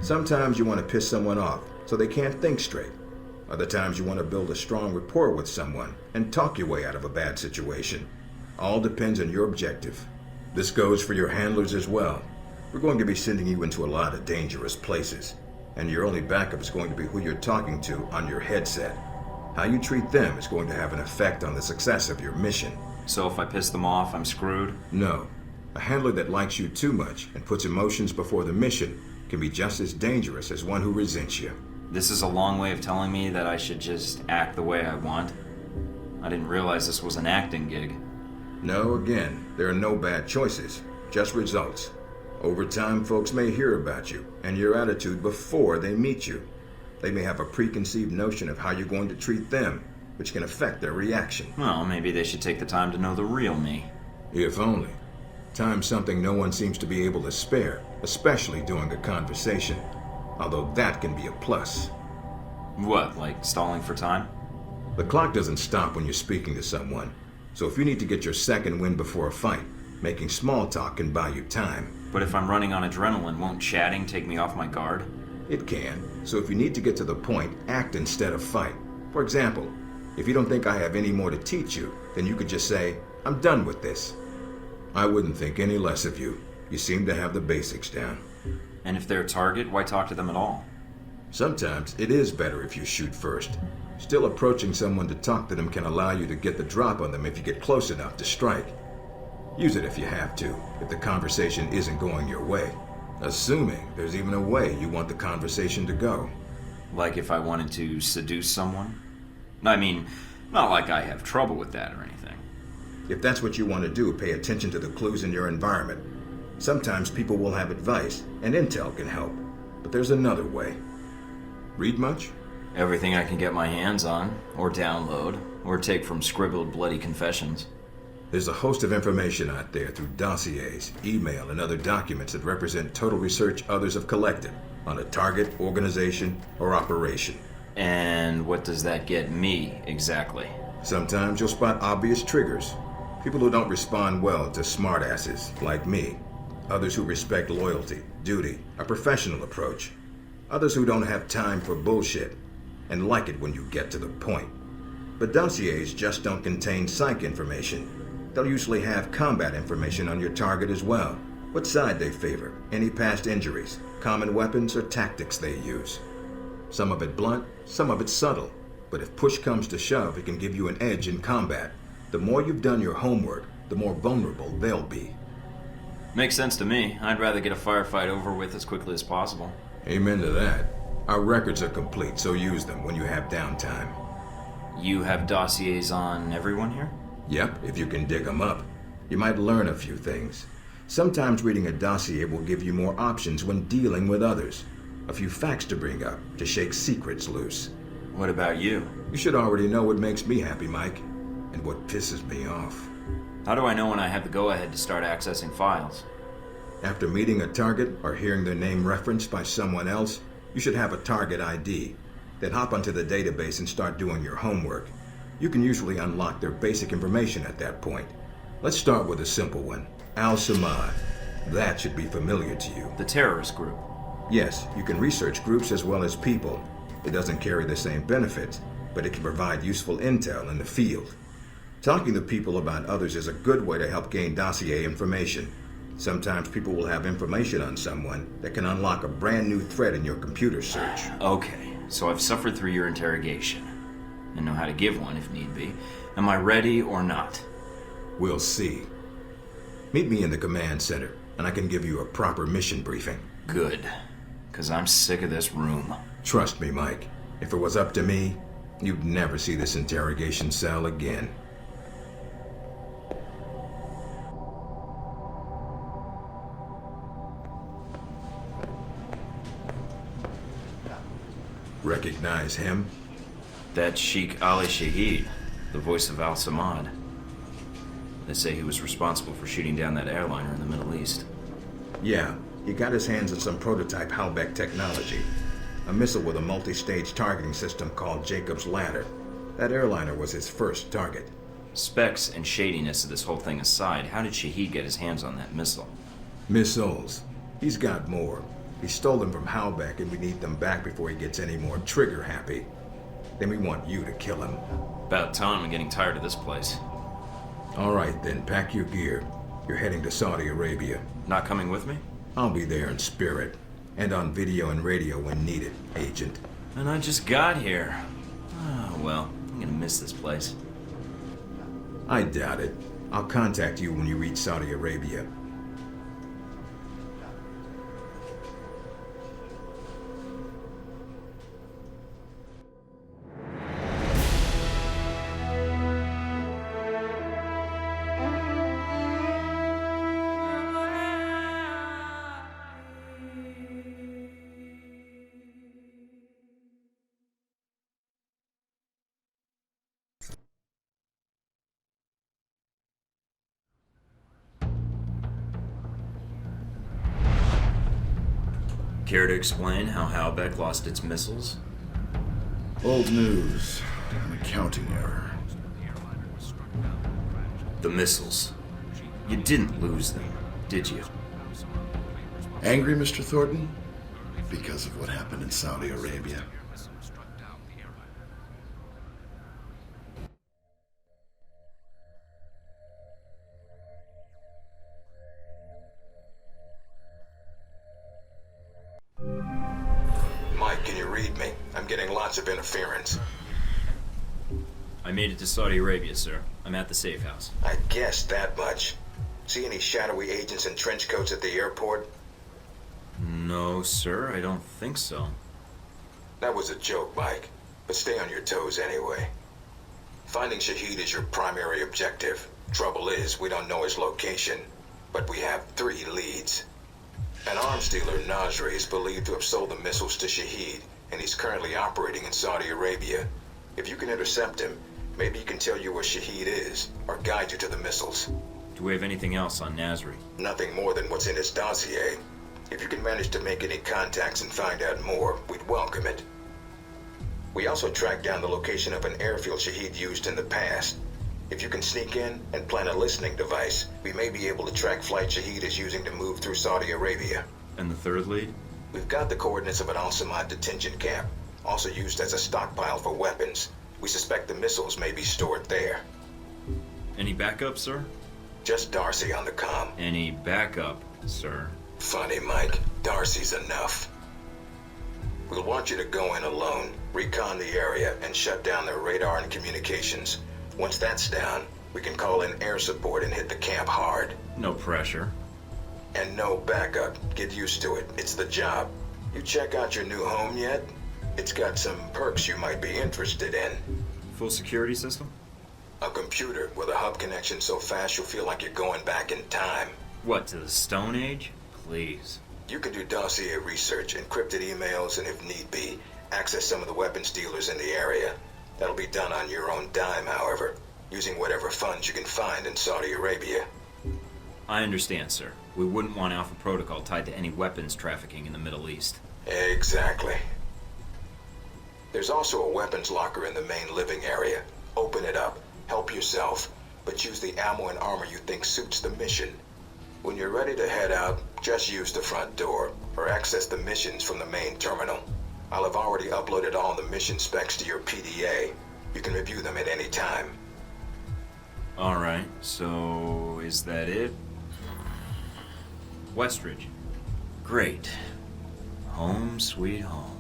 Sometimes you want to piss someone off so they can't think straight. Other times you want to build a strong rapport with someone and talk your way out of a bad situation. All depends on your objective. This goes for your handlers as well. We're going to be sending you into a lot of dangerous places, and your only backup is going to be who you're talking to on your headset. How you treat them is going to have an effect on the success of your mission. So if I piss them off, I'm screwed? No. A handler that likes you too much and puts emotions before the mission can be just as dangerous as one who resents you. This is a long way of telling me that I should just act the way I want. I didn't realize this was an acting gig. No, again, there are no bad choices, just results. Over time, folks may hear about you and your attitude before they meet you. They may have a preconceived notion of how you're going to treat them, which can affect their reaction. Well, maybe they should take the time to know the real me. If only. Time's something no one seems to be able to spare, especially during a conversation. Although that can be a plus. What, like stalling for time? The clock doesn't stop when you're speaking to someone. So if you need to get your second win before a fight, making small talk can buy you time. But if I'm running on adrenaline, won't chatting take me off my guard? It can. So if you need to get to the point, act instead of fight. For example, if you don't think I have any more to teach you, then you could just say, I'm done with this. I wouldn't think any less of you. You seem to have the basics down. And if they're a target, why talk to them at all? Sometimes it is better if you shoot first. Still, approaching someone to talk to them can allow you to get the drop on them if you get close enough to strike. Use it if you have to, if the conversation isn't going your way. Assuming there's even a way you want the conversation to go. Like if I wanted to seduce someone? I mean, not like I have trouble with that or anything. If that's what you want to do, pay attention to the clues in your environment. Sometimes people will have advice, and intel can help. But there's another way. Read much? Everything I can get my hands on, or download, or take from scribbled bloody confessions. There's a host of information out there through dossiers, email, and other documents that represent total research others have collected on a target, organization, or operation. And what does that get me, exactly? Sometimes you'll spot obvious triggers. People who don't respond well to smartasses, like me. Others who respect loyalty, duty, a professional approach. Others who don't have time for bullshit, and like it when you get to the point. But dossiers just don't contain psych information. They'll usually have combat information on your target as well. What side they favor, any past injuries, common weapons or tactics they use. Some of it blunt, some of it subtle. But if push comes to shove, it can give you an edge in combat. The more you've done your homework, the more vulnerable they'll be. Makes sense to me. I'd rather get a firefight over with as quickly as possible. Amen to that. Our records are complete, so use them when you have downtime. You have dossiers on everyone here? Yep, if you can dig them up. You might learn a few things. Sometimes reading a dossier will give you more options when dealing with others. A few facts to bring up, to shake secrets loose. What about you? You should already know what makes me happy, Mike, and what pisses me off. How do I know when I have the go-ahead to start accessing files? After meeting a target or hearing their name referenced by someone else, you should have a target ID. Then hop onto the database and start doing your homework. You can usually unlock their basic information at that point. Let's start with a simple one. Al-Samad. That should be familiar to you. The terrorist group? Yes, you can research groups as well as people. It doesn't carry the same benefits, but it can provide useful intel in the field. Talking to people about others is a good way to help gain dossier information. Sometimes people will have information on someone that can unlock a brand new thread in your computer search. Okay, so I've suffered through your interrogation and know how to give one if need be. Am I ready or not? We'll see. Meet me in the command center, and I can give you a proper mission briefing. Good, because I'm sick of this room. Trust me, Mike. If it was up to me, you'd never see this interrogation cell again. Recognize him? That's Sheikh Ali Shahid, the voice of Al-Samad. They say he was responsible for shooting down that airliner in the Middle East. Yeah, he got his hands on some prototype Halbeck technology. A missile with a multi-stage targeting system called Jacob's Ladder. That airliner was his first target. Specs and shadiness of this whole thing aside, how did Shahid get his hands on that missile? Missiles. He's got more. He stole them from Halbeck, and we need them back before he gets any more trigger-happy. Then we want you to kill him. About time. I'm getting tired of this place. All right, then. Pack your gear. You're heading to Saudi Arabia. Not coming with me? I'll be there in spirit. And on video and radio when needed, Agent. And I just got here. Oh, well, I'm gonna miss this place. I doubt it. I'll contact you when you reach Saudi Arabia. Care to explain how Halbeck lost its missiles? Old news. An accounting error. The missiles. You didn't lose them, did you? Angry, Mr. Thornton? Because of what happened in Saudi Arabia? Mike, can you read me? I'm getting lots of interference. I made it to Saudi Arabia, sir. I'm at the safe house. I guessed that much. See any shadowy agents in trench coats at the airport? No, sir, I don't think so. That was a joke, Mike. But stay on your toes anyway. Finding Shahid is your primary objective. Trouble is, we don't know his location. But we have 3 leads. An arms dealer, Nasri, is believed to have sold the missiles to Shahid, and he's currently operating in Saudi Arabia. If you can intercept him, Maybe he can tell you where Shahid is, or guide you to the missiles. Do we have anything else on Nasri? Nothing more than what's in his dossier. If you can manage to make any contacts and find out more, we'd welcome it. We also tracked down the location of an airfield Shahid used in the past. If you can sneak in and plant a listening device, we may be able to track flight Shahid is using to move through Saudi Arabia. And the third lead? We've got the coordinates of an Al-Samad detention camp, also used as a stockpile for weapons. We suspect the missiles may be stored there. Any backup, sir? Just Darcy on the comm. Any backup, sir? Funny, Mike. Darcy's enough. We'll want you to go in alone, recon the area, and shut down their radar and communications. Once that's down, we can call in air support and hit the camp hard. No pressure. And no backup. Get used to it. It's the job. You check out your new home yet? It's got some perks you might be interested in. Full security system? A computer with a hub connection so fast you'll feel like you're going back in time. What, to the Stone Age? Please. You can do dossier research, encrypted emails, and if need be, access some of the weapons dealers in the area. That'll be done on your own dime, however, using whatever funds you can find in Saudi Arabia. I understand, sir. We wouldn't want Alpha Protocol tied to any weapons trafficking in the Middle East. Exactly. There's also a weapons locker in the main living area. Open it up, help yourself, but use the ammo and armor you think suits the mission. When you're ready to head out, just use the front door, or access the missions from the main terminal. I'll have already uploaded all the mission specs to your PDA. You can review them at any time. Alright, so is that it? Westridge. Great. Home sweet home.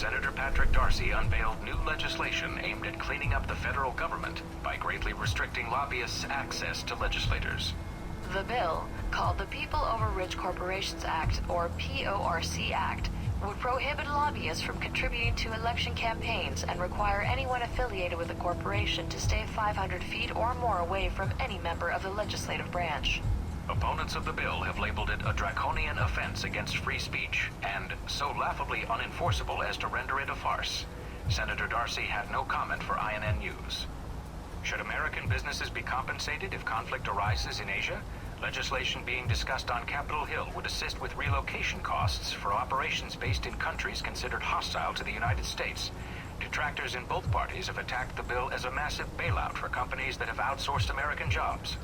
Senator Patrick Darcy unveiled new legislation aimed at cleaning up the federal government by greatly restricting lobbyists' access to legislators. The bill, called the People Over Rich Corporations Act, or PORC Act, would prohibit lobbyists from contributing to election campaigns and require anyone affiliated with a corporation to stay 500 feet or more away from any member of the legislative branch. Opponents of the bill have labeled it a draconian offense against free speech, and so laughably unenforceable as to render it a farce. Senator Darcy had no comment for INN News. Should American businesses be compensated if conflict arises in Asia? Legislation being discussed on Capitol Hill would assist with relocation costs for operations based in countries considered hostile to the United States. Detractors in both parties have attacked the bill as a massive bailout for companies that have outsourced American jobs.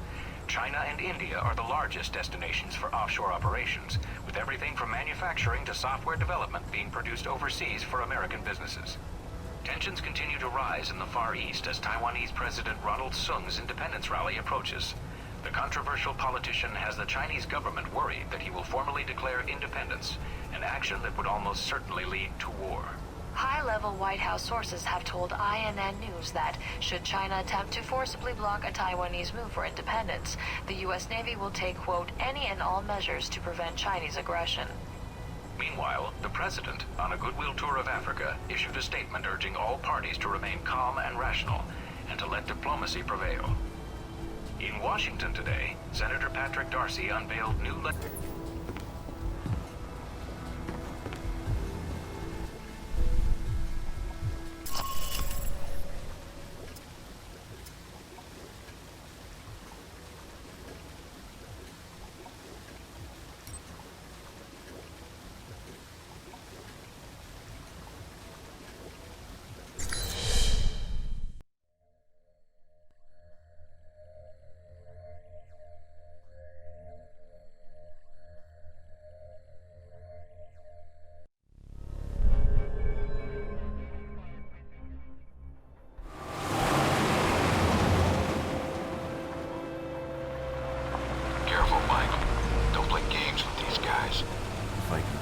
China and India are the largest destinations for offshore operations, with everything from manufacturing to software development being produced overseas for American businesses. Tensions continue to rise in the Far East as Taiwanese President Ronald Sung's independence rally approaches. The controversial politician has the Chinese government worried that he will formally declare independence, an action that would almost certainly lead to war. High-level White House sources have told INN News that, should China attempt to forcibly block a Taiwanese move for independence, the U.S. Navy will take, quote, any and all measures to prevent Chinese aggression. Meanwhile, the president, on a goodwill tour of Africa, issued a statement urging all parties to remain calm and rational, and to let diplomacy prevail. In Washington today, Senator Patrick Darcy unveiled new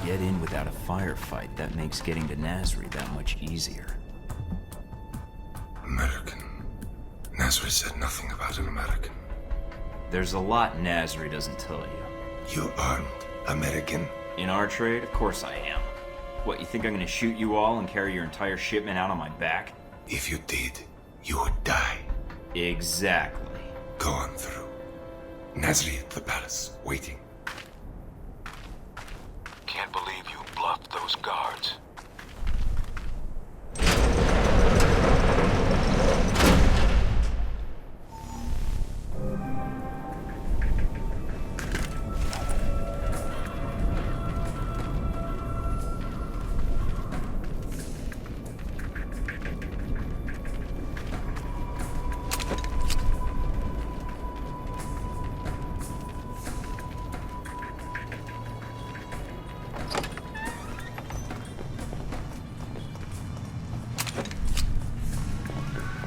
Get in without a firefight, that makes getting to Nasri that much easier. American. Nasri said nothing about an American. There's a lot Nasri doesn't tell you. You aren't American. In our trade, of course I am. What, you think I'm gonna shoot you all and carry your entire shipment out on my back? If you did, you would die. Exactly. Go on through. Nasri at the palace, waiting. Can't believe you bluffed those guards.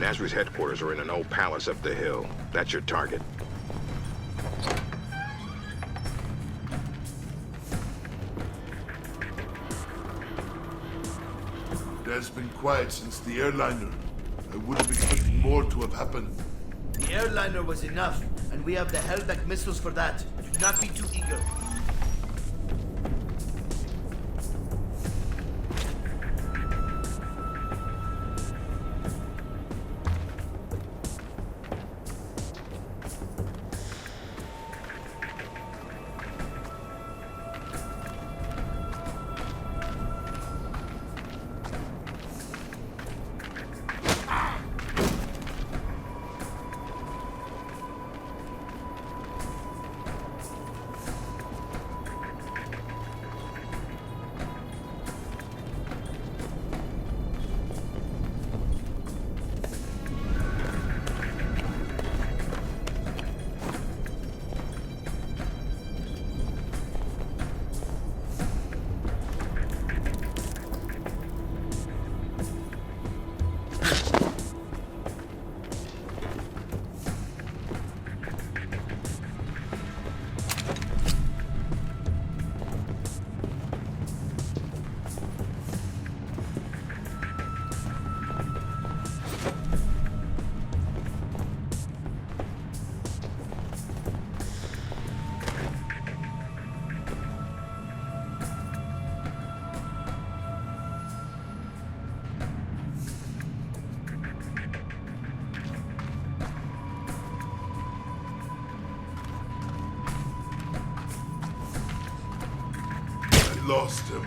Nasri's headquarters are in an old palace up the hill. That's your target. It has been quiet since the airliner. I would have expected more to have happened. The airliner was enough, and we have the Hellback missiles for that. Do not be too eager. lost him.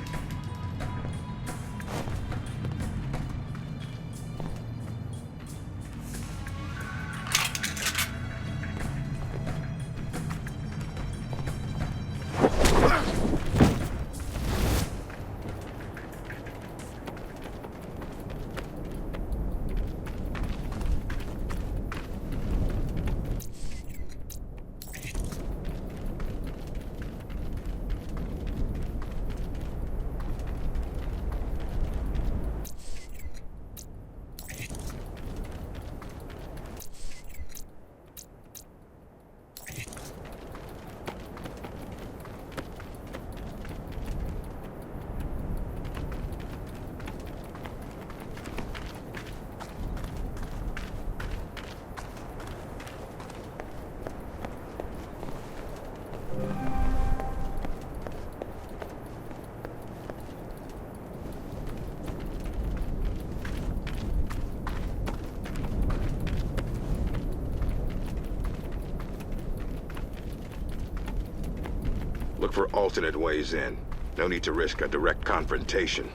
Look for alternate ways in. No need to risk a direct confrontation.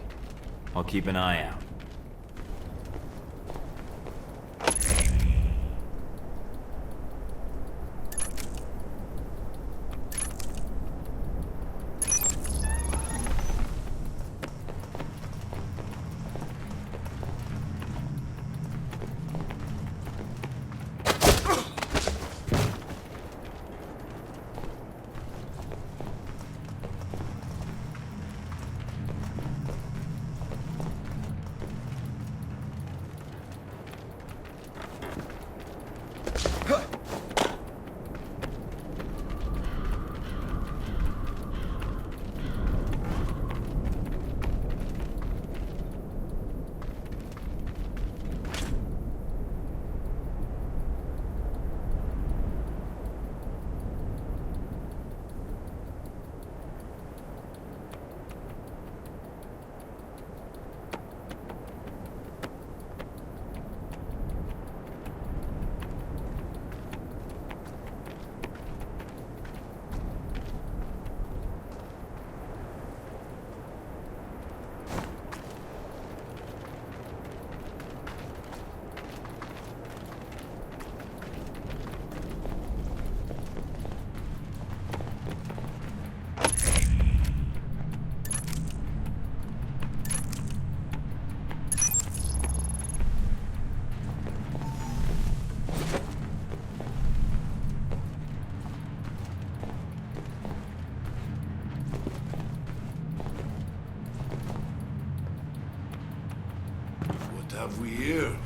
I'll keep an eye out. What have we here?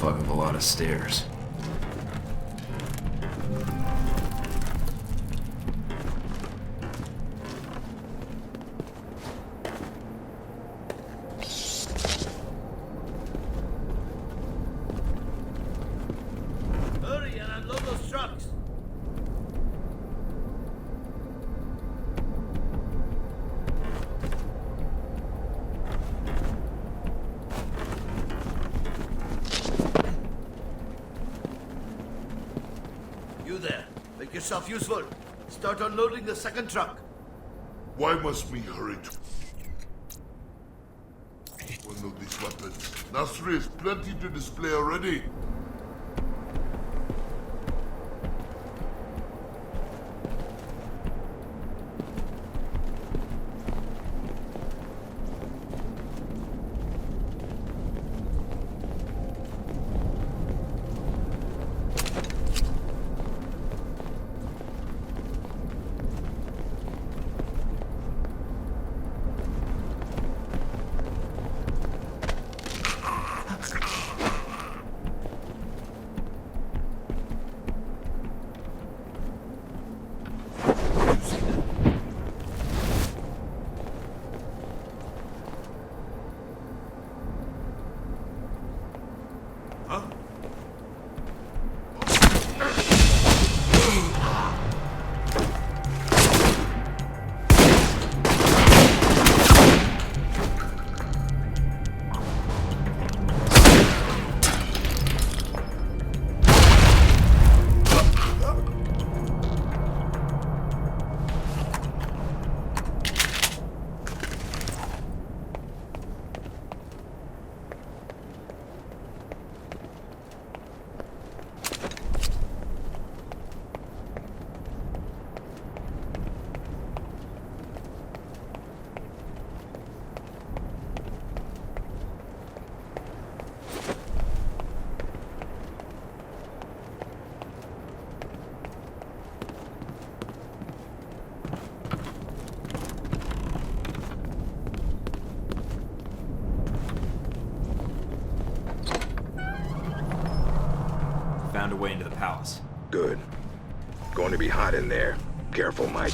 fuck of a lot of stairs. Hurry and unload those trucks. You there. Make yourself useful. Start unloading the second truck. Why must we hurry to unload these weapons? Nasri has plenty to display already. Found a way into the palace. Good. Going to be hot in there. Careful, Mike.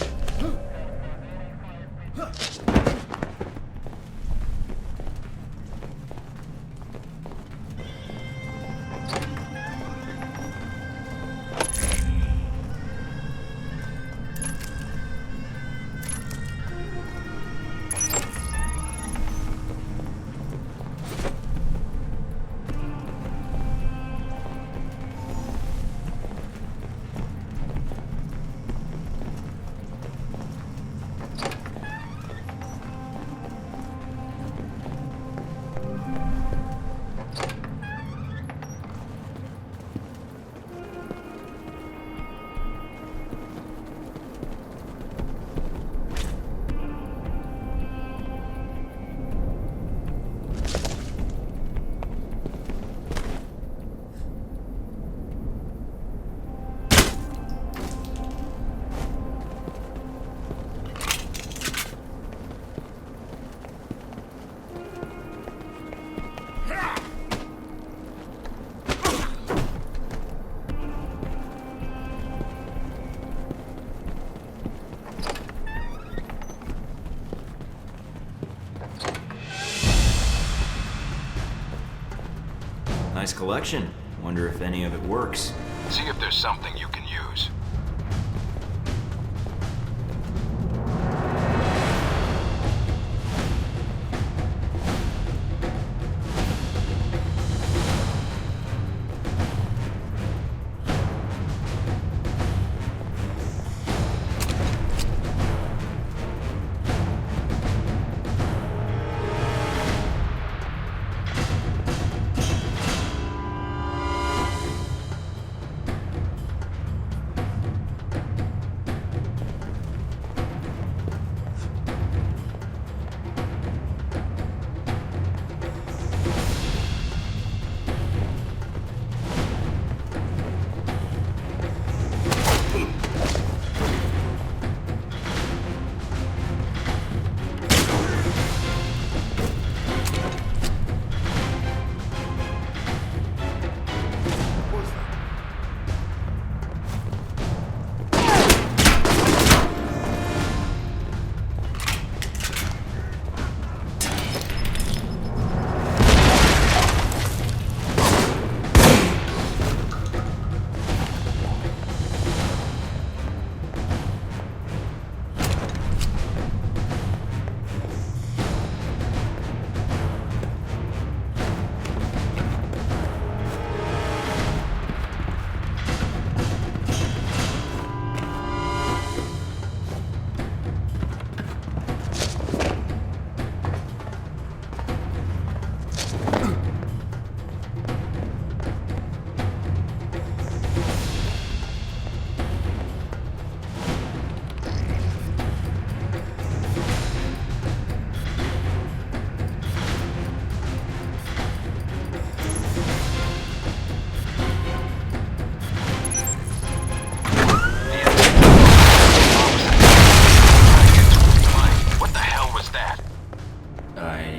Nice collection. Wonder if any of it works. See if there's something you can use.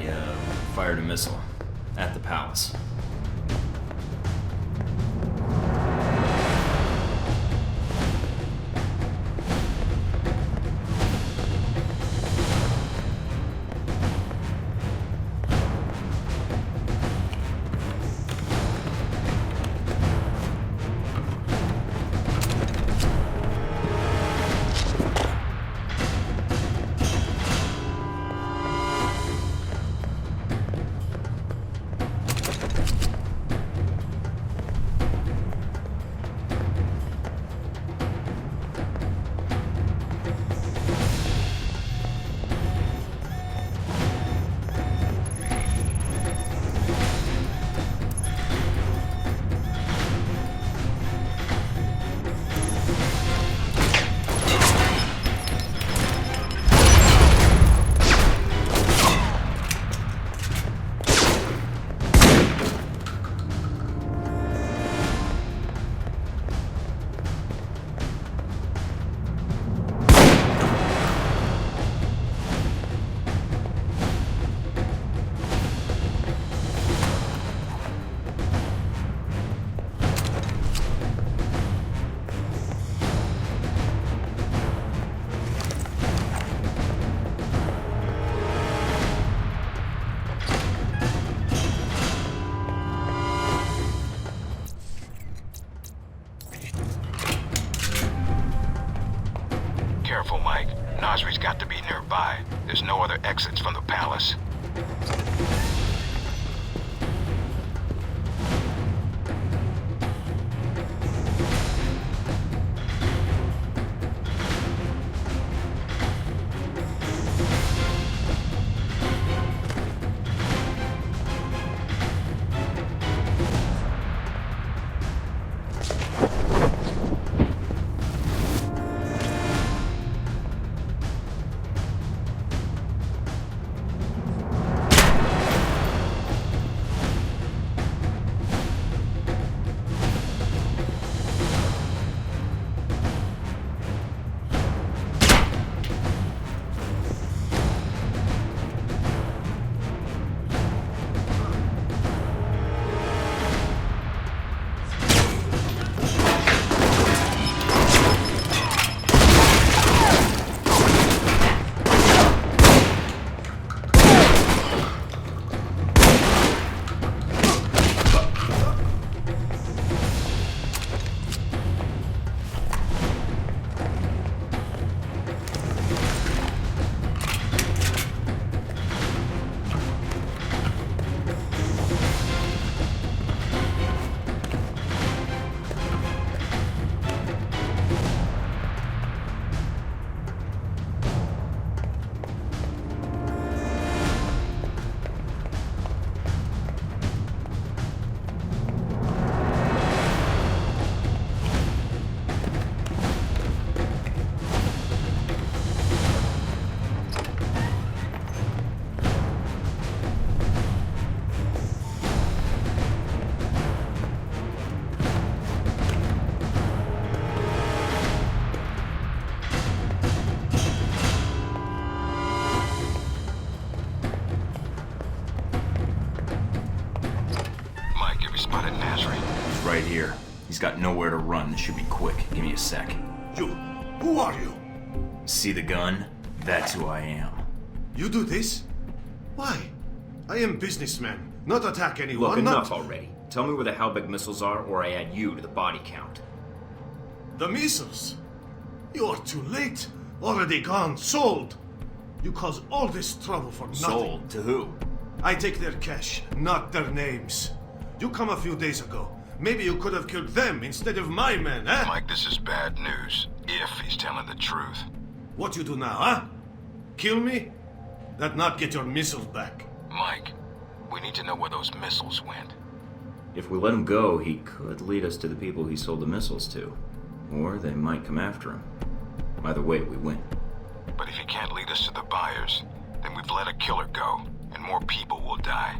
They fired a missile at the palace. Careful, Mike. Nasri's got to be nearby. There's no other exits from the palace. Spotted Nasri. He's right here. He's got nowhere to run. This should be quick. Give me a sec. You? Who are you? See the gun? That's who I am. You do this? Why? I am businessman, not attack anyone. Look, enough already. Tell me where the Halbech missiles are, or I add you to the body count. The missiles? You're too late. Already gone. Sold. You cause all this trouble for nothing. Sold? To who? I take their cash, not their names. You come a few days ago. Maybe you could have killed them instead of my men, eh? Mike, this is bad news. If he's telling the truth. What you do now, huh? Kill me? That not get your missiles back. Mike, we need to know where those missiles went. If we let him go, he could lead us to the people he sold the missiles to. Or they might come after him. Either way, we win. But if he can't lead us to the buyers, then we've let a killer go, and more people will die.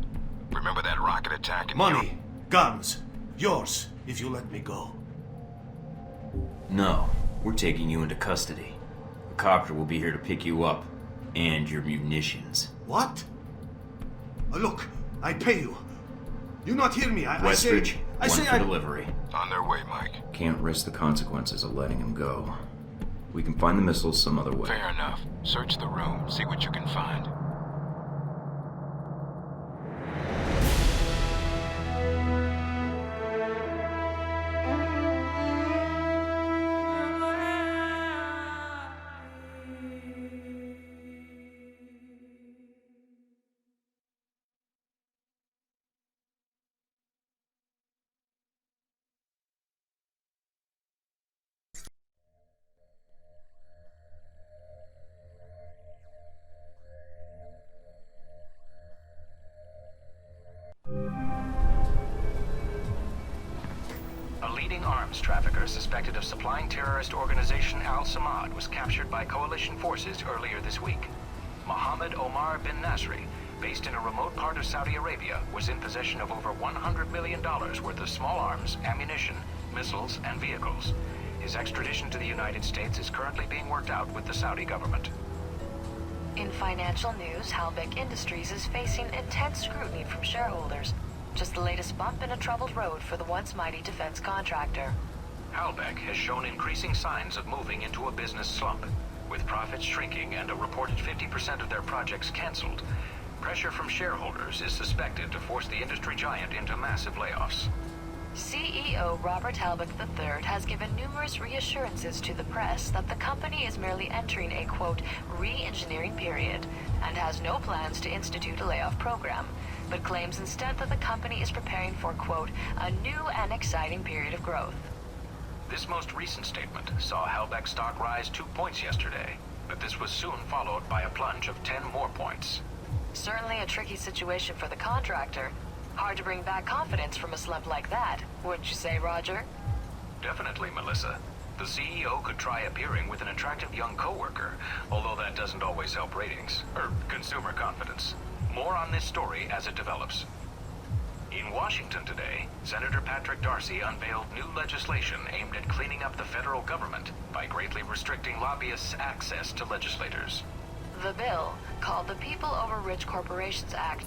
Remember that rocket attack in Money, guns, yours, if you let me go. No, we're taking you into custody. A copter will be here to pick you up, and your munitions. What? Look, I pay you. You not hear me? Westridge, I one say for I... delivery. On their way, Mike. Can't risk the consequences of letting him go. We can find the missiles some other way. Fair enough. Search the room, see what you can find. A leading arms trafficker suspected of supplying terrorist organization Al-Samad was captured by coalition forces earlier this week. Mohammed Omar bin Nasri, based in a remote part of Saudi Arabia, was in possession of over $100 million worth of small arms, ammunition, missiles, and vehicles. His extradition to the United States is currently being worked out with the Saudi government. In financial news, Halbeck Industries is facing intense scrutiny from shareholders. Just the latest bump in a troubled road for the once mighty defense contractor. Halbeck has shown increasing signs of moving into a business slump. With profits shrinking and a reported 50% of their projects canceled, pressure from shareholders is suspected to force the industry giant into massive layoffs. CEO Robert Halbeck III has given numerous reassurances to the press that the company is merely entering a, quote, re-engineering period and has no plans to institute a layoff program, but claims instead that the company is preparing for, quote, a new and exciting period of growth. This most recent statement saw Halbeck stock rise 2 points yesterday, but this was soon followed by a plunge of 10 more points. Certainly a tricky situation for the contractor. Hard to bring back confidence from a slump like that, wouldn't you say, Roger? Definitely, Melissa. The CEO could try appearing with an attractive young coworker, although that doesn't always help ratings, or consumer confidence. More on this story as it develops. In Washington today, Senator Patrick Darcy unveiled new legislation aimed at cleaning up the federal government by greatly restricting lobbyists' access to legislators. The bill, called the People Over Rich Corporations Act,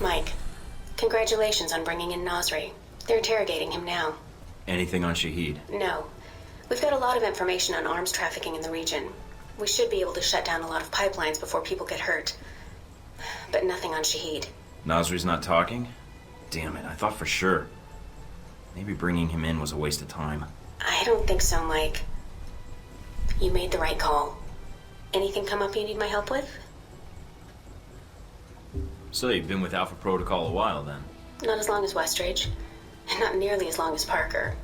Mike, congratulations on bringing in Nasri. They're interrogating him now. Anything on Shahid? No. We've got a lot of information on arms trafficking in the region. We should be able to shut down a lot of pipelines before people get hurt. But nothing on Shahid. Nasri's not talking? Damn it, I thought for sure. Maybe bringing him in was a waste of time. I don't think so, Mike. You made the right call. Anything come up you need my help with? So you've been with Alpha Protocol a while, then? Not as long as Westridge, and not nearly as long as Parker.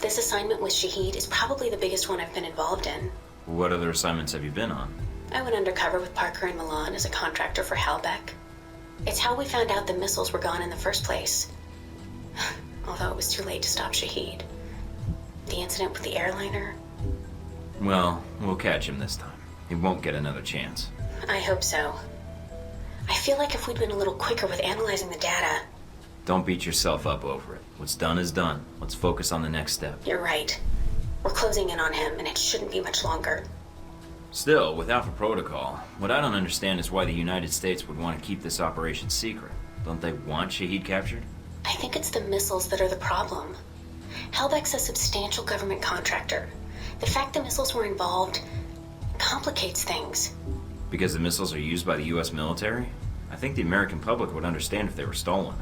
This assignment with Shahid is probably the biggest one I've been involved in. What other assignments have you been on? I went undercover with Parker in Milan as a contractor for Halbeck. It's how we found out the missiles were gone in the first place. Although it was too late to stop Shahid. The incident with the airliner. Well, we'll catch him this time. He won't get another chance. I hope so. I feel like if we'd been a little quicker with analyzing the data... Don't beat yourself up over it. What's done is done. Let's focus on the next step. You're right. We're closing in on him, and it shouldn't be much longer. Still, with Alpha Protocol, what I don't understand is why the United States would want to keep this operation secret. Don't they want Shahid captured? I think it's the missiles that are the problem. Halbeck's a substantial government contractor. The fact the missiles were involved complicates things. Because the missiles are used by the US military? I think the American public would understand if they were stolen.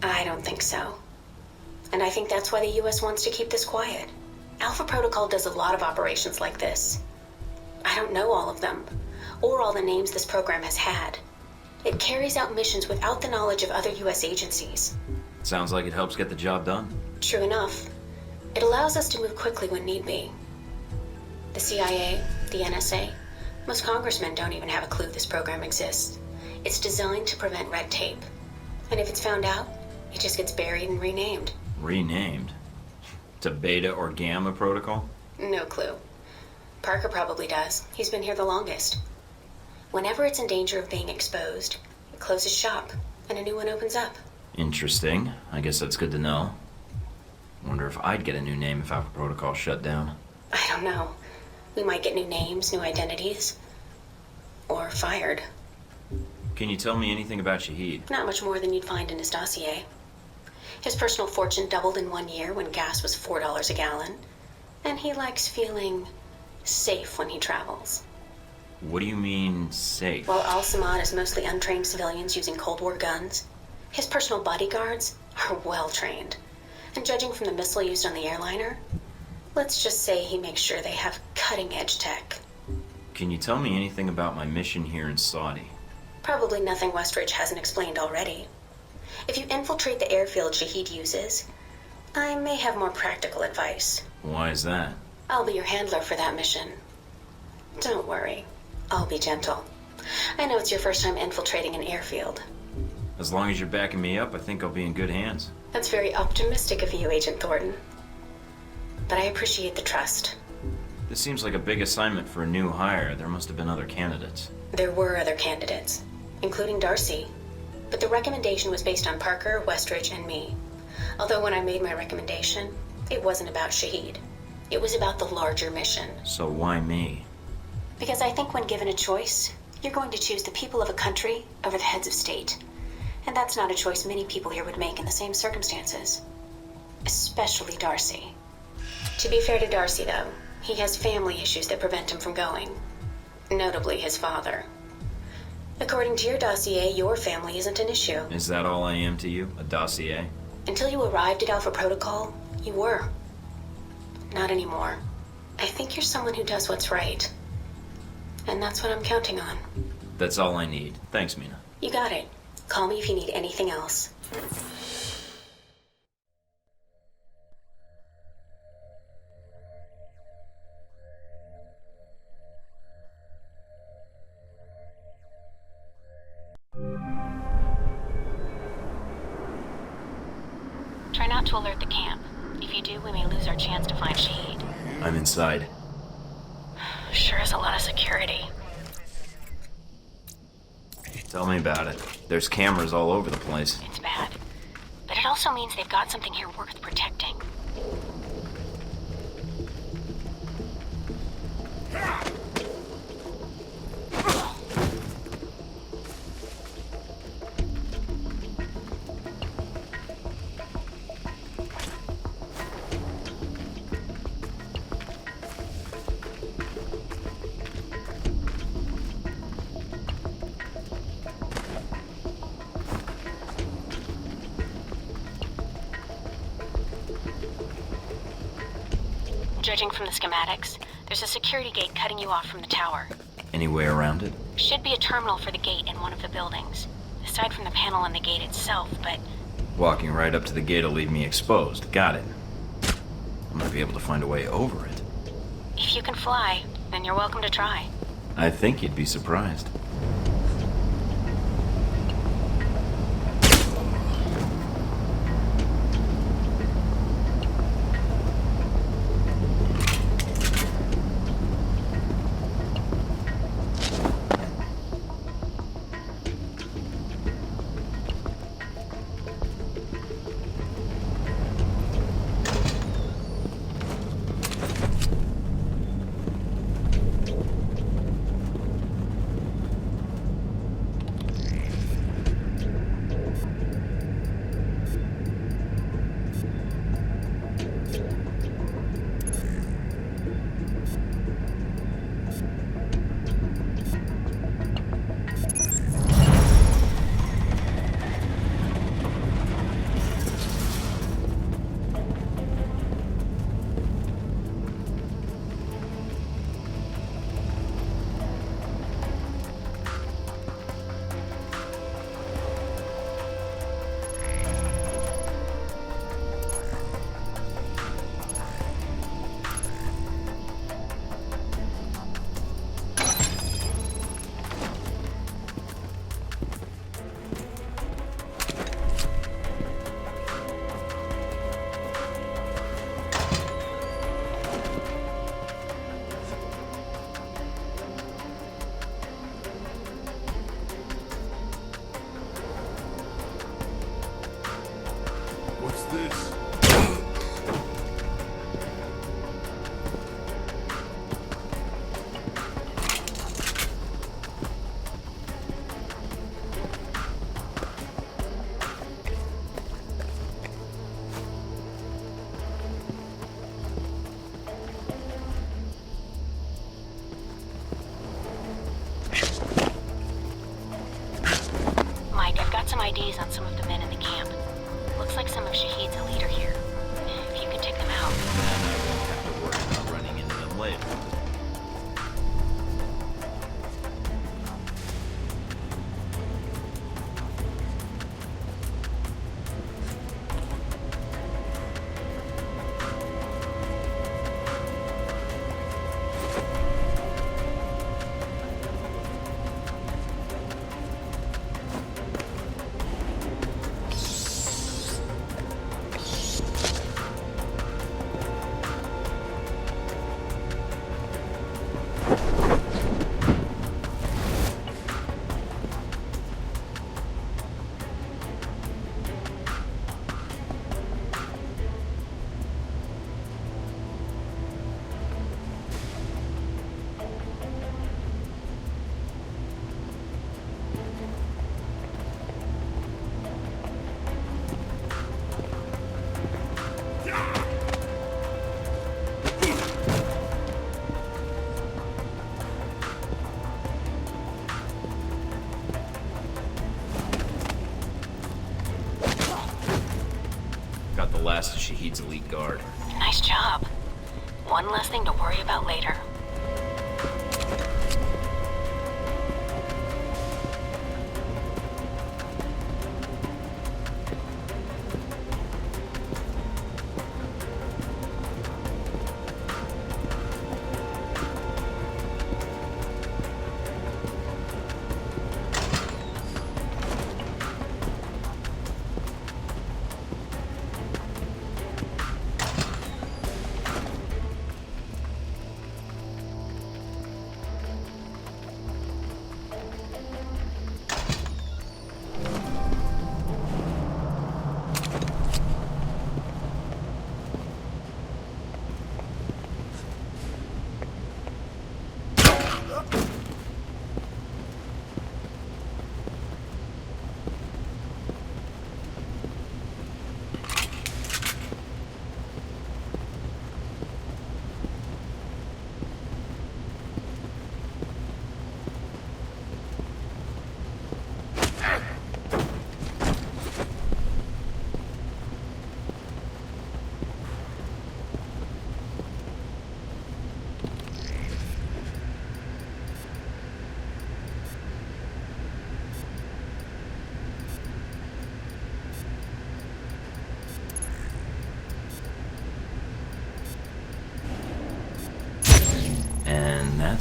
I don't think so. And I think that's why the US wants to keep this quiet. Alpha Protocol does a lot of operations like this. I don't know all of them, or all the names this program has had. It carries out missions without the knowledge of other US agencies. Sounds like it helps get the job done. True enough. It allows us to move quickly when need be. The CIA, the NSA, most congressmen don't even have a clue this program exists. It's designed to prevent red tape. And if it's found out, it just gets buried and renamed. Renamed? To Beta or Gamma Protocol? No clue. Parker probably does. He's been here the longest. Whenever it's in danger of being exposed, it closes shop, and a new one opens up. Interesting. I guess that's good to know. Wonder if I'd get a new name if Alpha Protocol shut down. I don't know. We might get new names, new identities. Or fired. Can you tell me anything about Shahid? Not much more than you'd find in his dossier. His personal fortune doubled in 1 year when gas was $4 a gallon. And he likes feeling safe when he travels. What do you mean, safe? While Al-Samad is mostly untrained civilians using Cold War guns, his personal bodyguards are well trained. And judging from the missile used on the airliner, let's just say he makes sure they have cutting-edge tech. Can you tell me anything about my mission here in Saudi? Probably nothing Westridge hasn't explained already. If you infiltrate the airfield Shahid uses, I may have more practical advice. Why is that? I'll be your handler for that mission. Don't worry. I'll be gentle. I know it's your first time infiltrating an airfield. As long as you're backing me up, I think I'll be in good hands. That's very optimistic of you, Agent Thornton. But I appreciate the trust. This seems like a big assignment for a new hire. There must have been other candidates. There were other candidates, including Darcy. But the recommendation was based on Parker, Westridge, and me. Although when I made my recommendation, it wasn't about Shahid. It was about the larger mission. So why me? Because I think when given a choice, you're going to choose the people of a country over the heads of state. And that's not a choice many people here would make in the same circumstances. Especially Darcy. To be fair to Darcy, though, he has family issues that prevent him from going. Notably his father. According to your dossier, your family isn't an issue. Is that all I am to you? A dossier? Until you arrived at Alpha Protocol, you were. Not anymore. I think you're someone who does what's right. And that's what I'm counting on. That's all I need. Thanks, Mina. You got it. Call me if you need anything else. Try not to alert the camp. If you do, we may lose our chance to find Shahid. I'm inside. Sure is a lot of security. Tell me about it. There's cameras all over the place. It's bad. But it also means they've got something here worth protecting. Judging from the schematics, there's a security gate cutting you off from the tower. Any way around it? Should be a terminal for the gate in one of the buildings. Aside from the panel on the gate itself, but... Walking right up to the gate will leave me exposed. Got it. I might be able to find a way over it. If you can fly, then you're welcome to try. I think you'd be surprised. What's this? Mike, I've got some IDs on some of the men in the camp. Looks like some of Shahid's elite are here. If you could take them out. Have to worry about running into them later. Got the last of Shahid's elite guard. Nice job. One less thing to worry about later.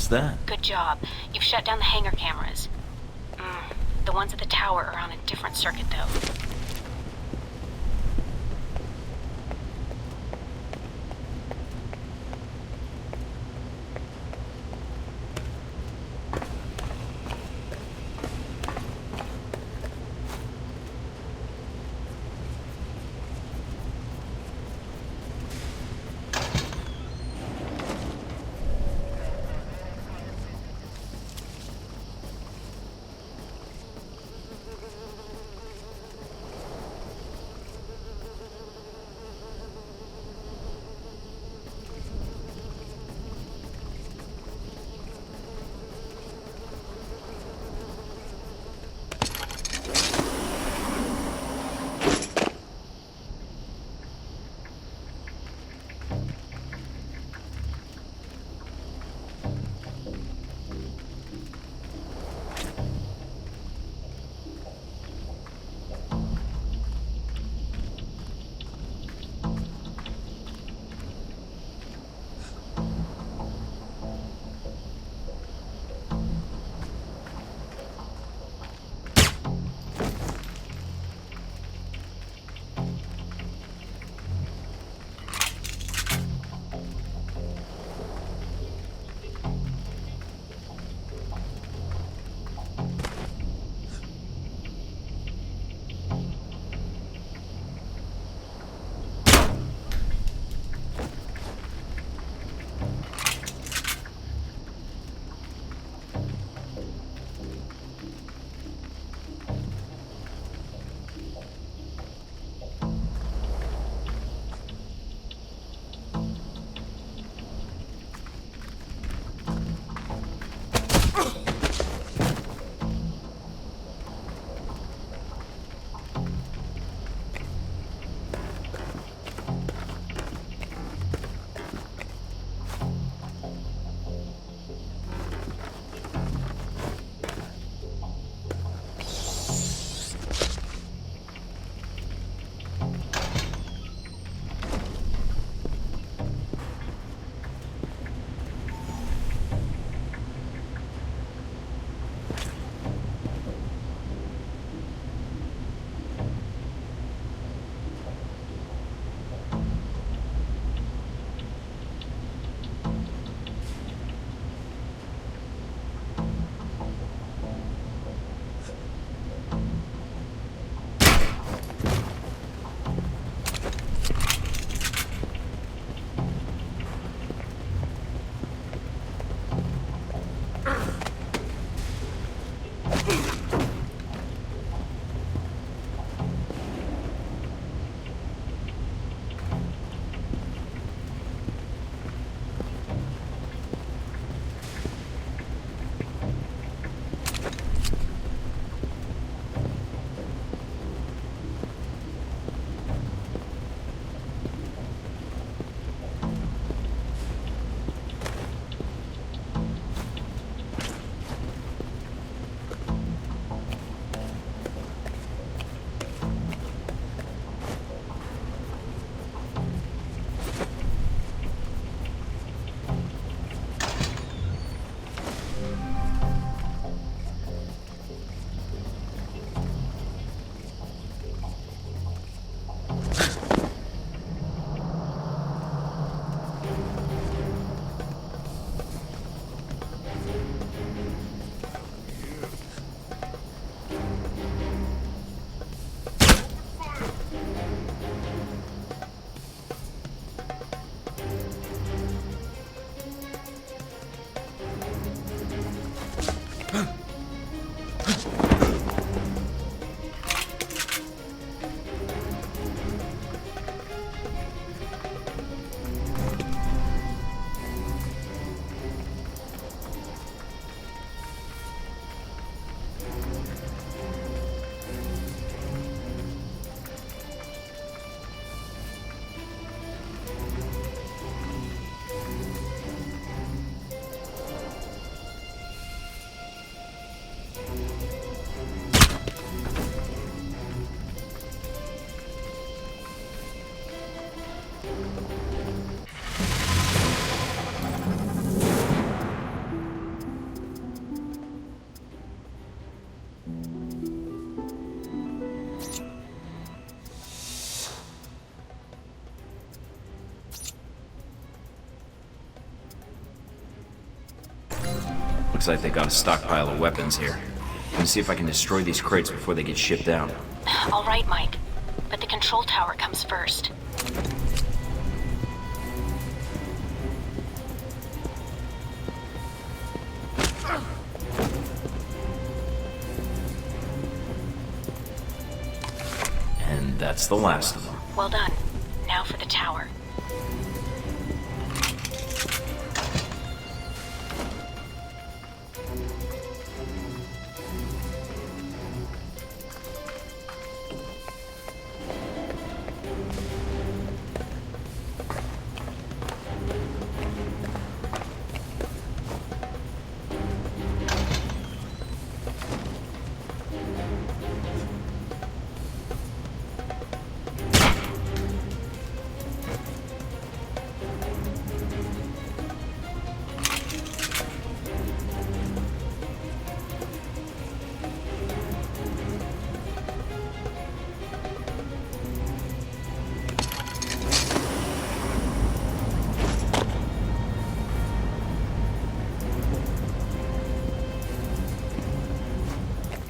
What's that? Good job. You've shut down the hangar cameras. The ones at the tower are on a different circuit, though. Looks like they got a stockpile of weapons here. I'm gonna see if I can destroy these crates before they get shipped out. All right, Mike. But the control tower comes first. And that's the last of them. Well done. Now for the tower.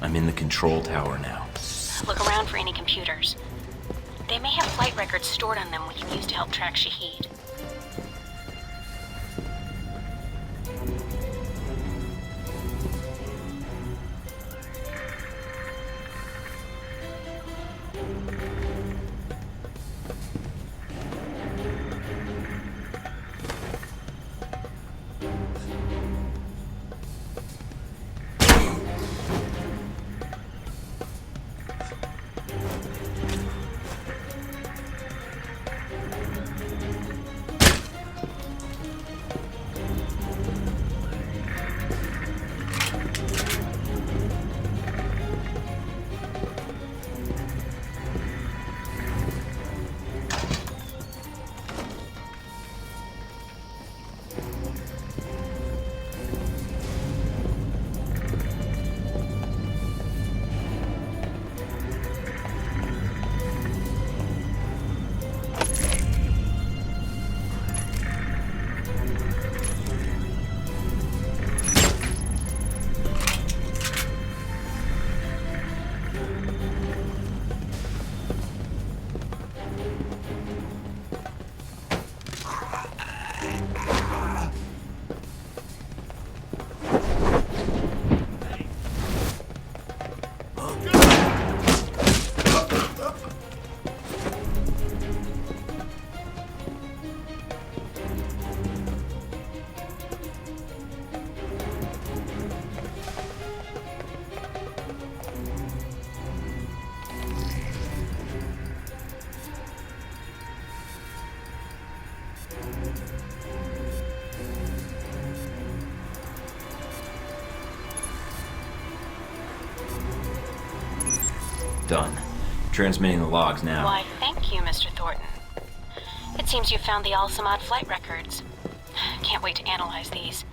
I'm in the control tower now. Look around for any computers. They may have flight records stored on them we can use to help track Shahid. Done. Transmitting the logs now. Why, thank you, Mr. Thornton. It seems you found the Al-Samad flight records. Can't wait to analyze these.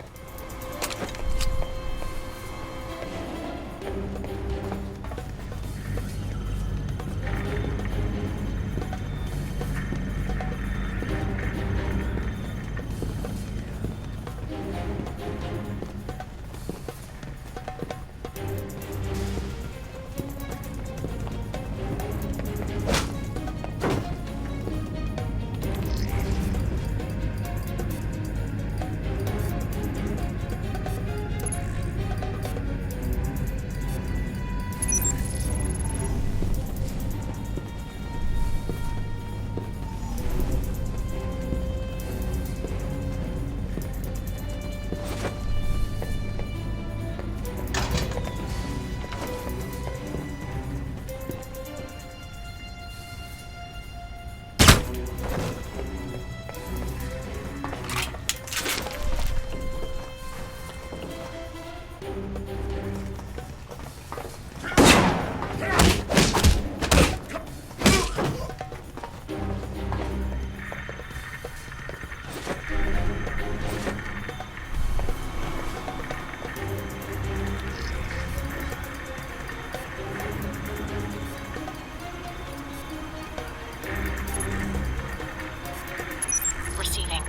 Receiving.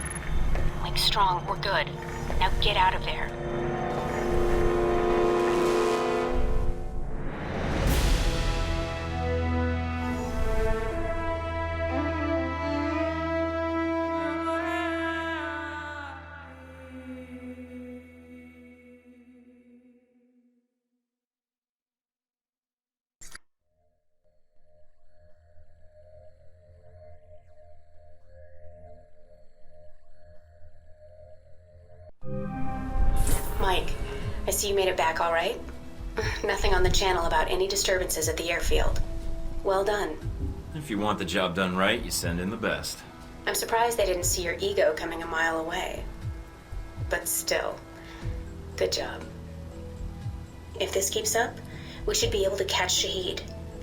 Link strong, we're good. Now get out of there. see you made it back all right. Nothing on the channel about any disturbances at the airfield. Well done. If you want the job done right, you send in the best. I'm surprised they didn't see your ego coming a mile away. But still, good job. If this keeps up, we should be able to catch Shahid.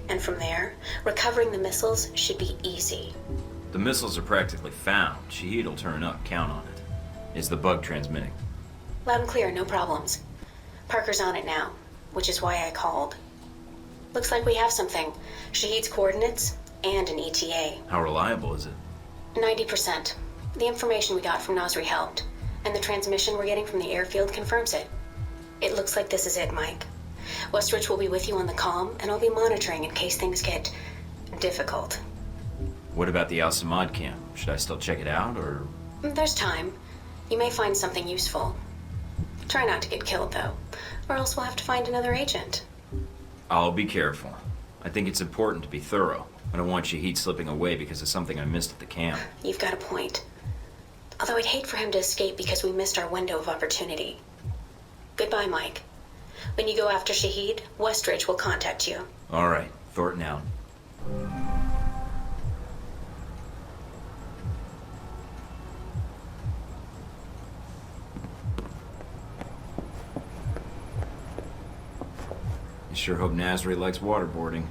And from there, recovering the missiles should be easy. The missiles are practically found. Shahid will turn up, count on it. Is the bug transmitting? Loud and clear, no problems. Parker's on it now, which is why I called. Looks like we have something. Shahid's coordinates and an ETA. How reliable is it? 90%. The information we got from Nasri helped, and the transmission we're getting from the airfield confirms it. It looks like this is it, Mike. Westridge will be with you on the comm, and I'll be monitoring in case things get difficult. What about the Al-Samad camp? Should I still check it out, or...? There's time. You may find something useful. Try not to get killed, though, or else we'll have to find another agent. I'll be careful. I think it's important to be thorough. I don't want Shahid slipping away because of something I missed at the camp. You've got a point. Although I'd hate for him to escape because we missed our window of opportunity. Goodbye, Mike. When you go after Shahid, Westridge will contact you. All right. Thornton out. I sure hope Nasri likes waterboarding.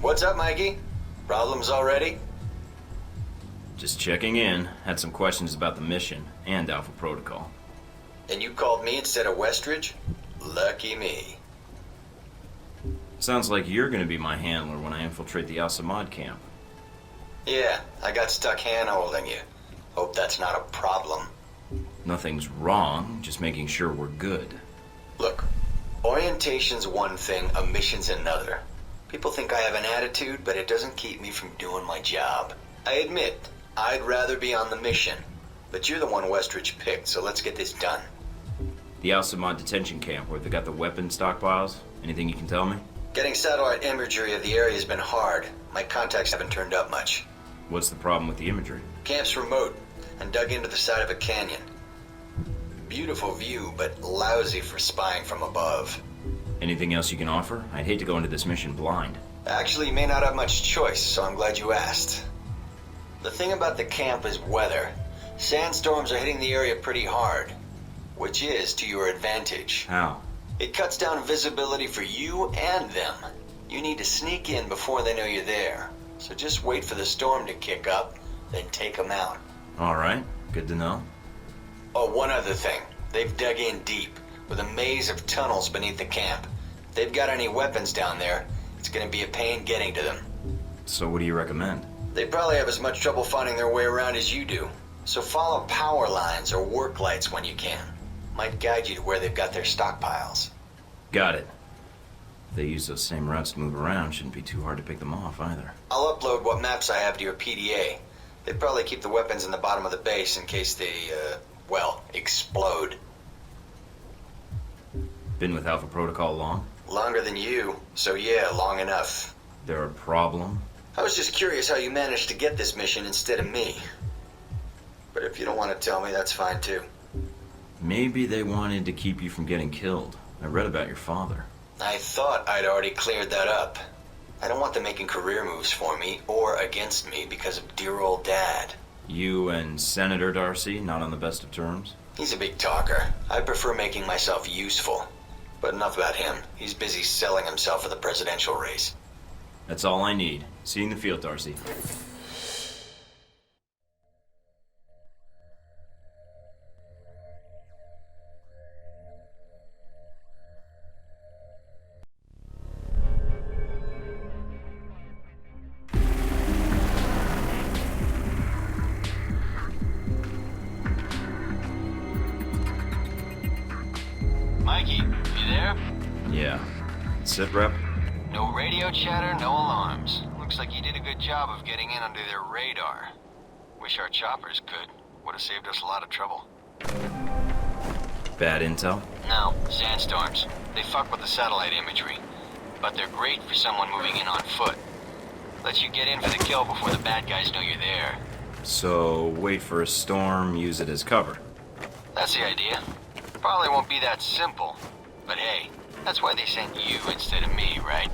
What's up, Mikey? Problems already? Just checking in. Had some questions about the mission and Alpha Protocol. And you called me instead of Westridge? Lucky me. Sounds like you're gonna be my handler when I infiltrate the Al-Samad camp. Yeah, I got stuck hand-holding you. Hope that's not a problem. Nothing's wrong, just making sure we're good. Look, orientation's one thing, a mission's another. People think I have an attitude, but it doesn't keep me from doing my job. I admit, I'd rather be on the mission. But you're the one Westridge picked, so let's get this done. The Al-Samad detention camp where they got the weapon stockpiles? Anything you can tell me? Getting satellite imagery of the area has been hard. My contacts haven't turned up much. What's the problem with the imagery? Camp's remote. and dug into the side of a canyon. Beautiful view, but lousy for spying from above. Anything else you can offer? I'd hate to go into this mission blind. Actually, you may not have much choice, so I'm glad you asked. The thing about the camp is weather. Sandstorms are hitting the area pretty hard, which is to your advantage. How? It cuts down visibility for you and them. You need to sneak in before they know you're there. So just wait for the storm to kick up, then take them out. All right, good to know. Oh, one other thing. They've dug in deep, with a maze of tunnels beneath the camp. If they've got any weapons down there, it's gonna be a pain getting to them. So what do you recommend? They probably have as much trouble finding their way around as you do. So follow power lines or work lights when you can. Might guide you to where they've got their stockpiles. Got it. If they use those same routes to move around, shouldn't be too hard to pick them off either. I'll upload what maps I have to your PDA. They probably keep the weapons in the bottom of the base in case they, well, explode. Been with Alpha Protocol long? Longer than you, so yeah, long enough. There a problem? I was just curious how you managed to get this mission instead of me. But if you don't want to tell me, that's fine too. Maybe they wanted to keep you from getting killed. I read about your father. I thought I'd already cleared that up. I don't want them making career moves for me or against me because of dear old Dad. You and Senator Darcy not on the best of terms? He's a big talker. I prefer making myself useful. But enough about him. He's busy selling himself for the presidential race. That's all I need. See you in the field, Darcy. Mikey, you there? Yeah. Sit, Rep? No radio chatter, no alarms. Looks like you did a good job of getting in under their radar. Wish our choppers could. Would have saved us a lot of trouble. Bad intel? No, sandstorms. They fuck with the satellite imagery. But they're great for someone moving in on foot. Lets you get in for the kill before the bad guys know you're there. So, wait for a storm, use it as cover. That's the idea. Probably won't be that simple. But hey, that's why they sent you instead of me, right?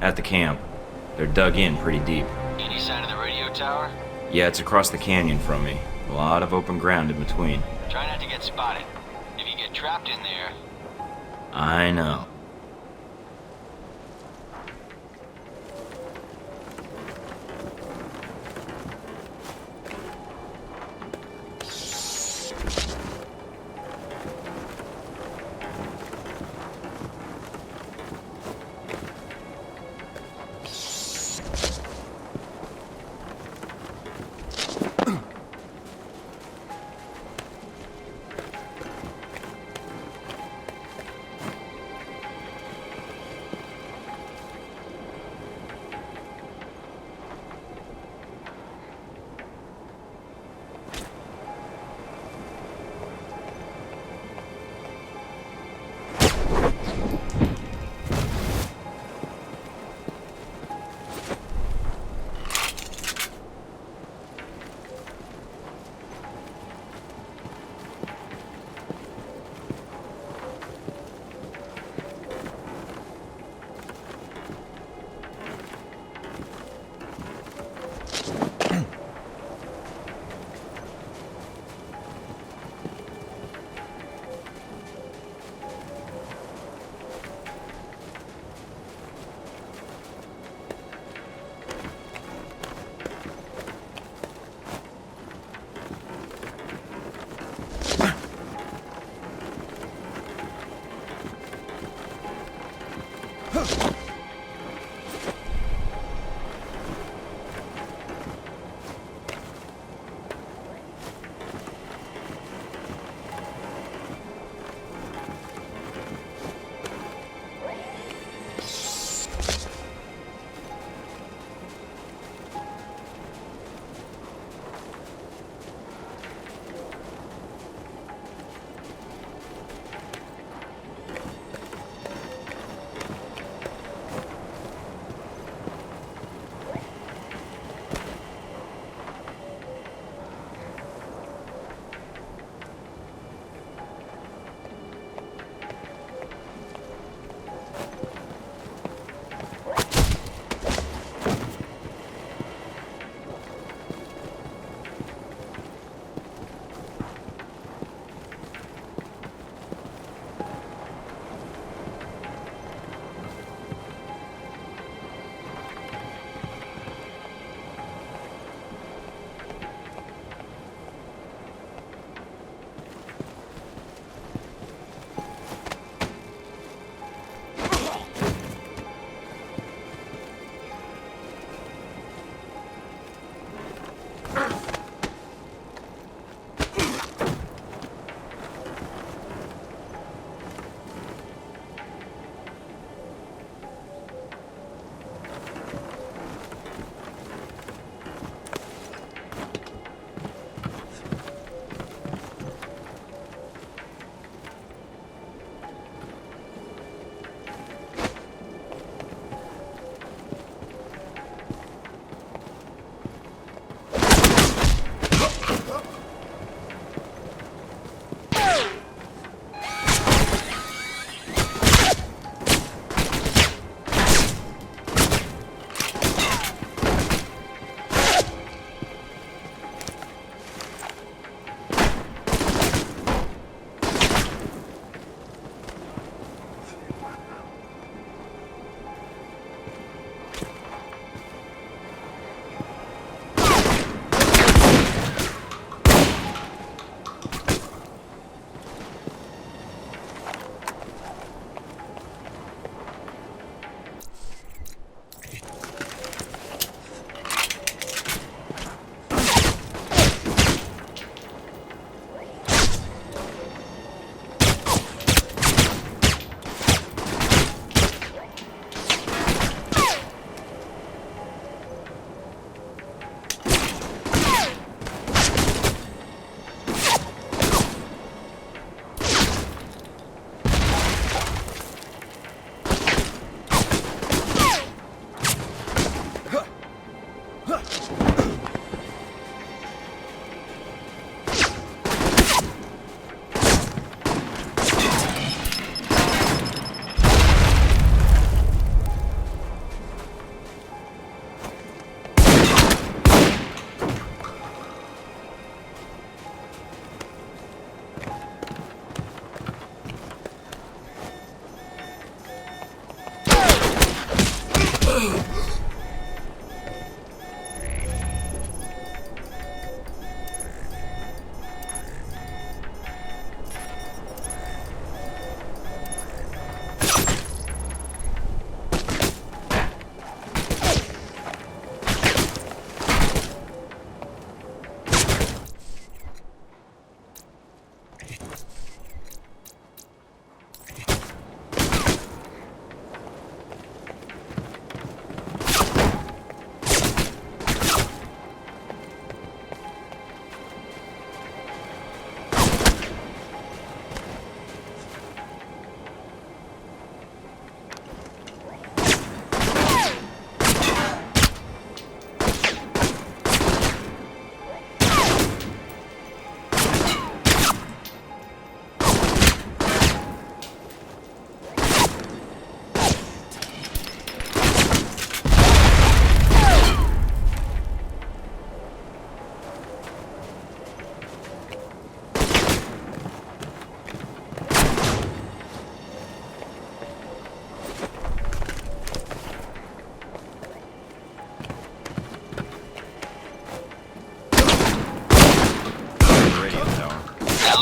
At the camp. They're dug in pretty deep. Any sign of the radio tower? Yeah, it's across the canyon from me. A lot of open ground in between. Try not to get spotted. If you get trapped in there... I know.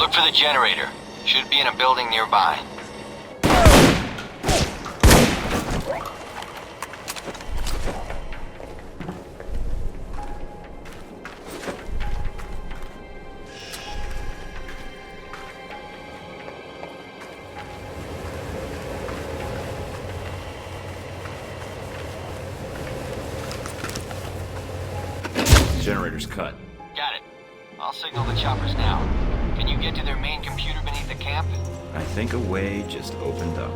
Look for the generator. Should be in a building nearby. Generator's cut. Got it. I'll signal the choppers now. Can you get to their main computer beneath the camp? I think a way just opened up.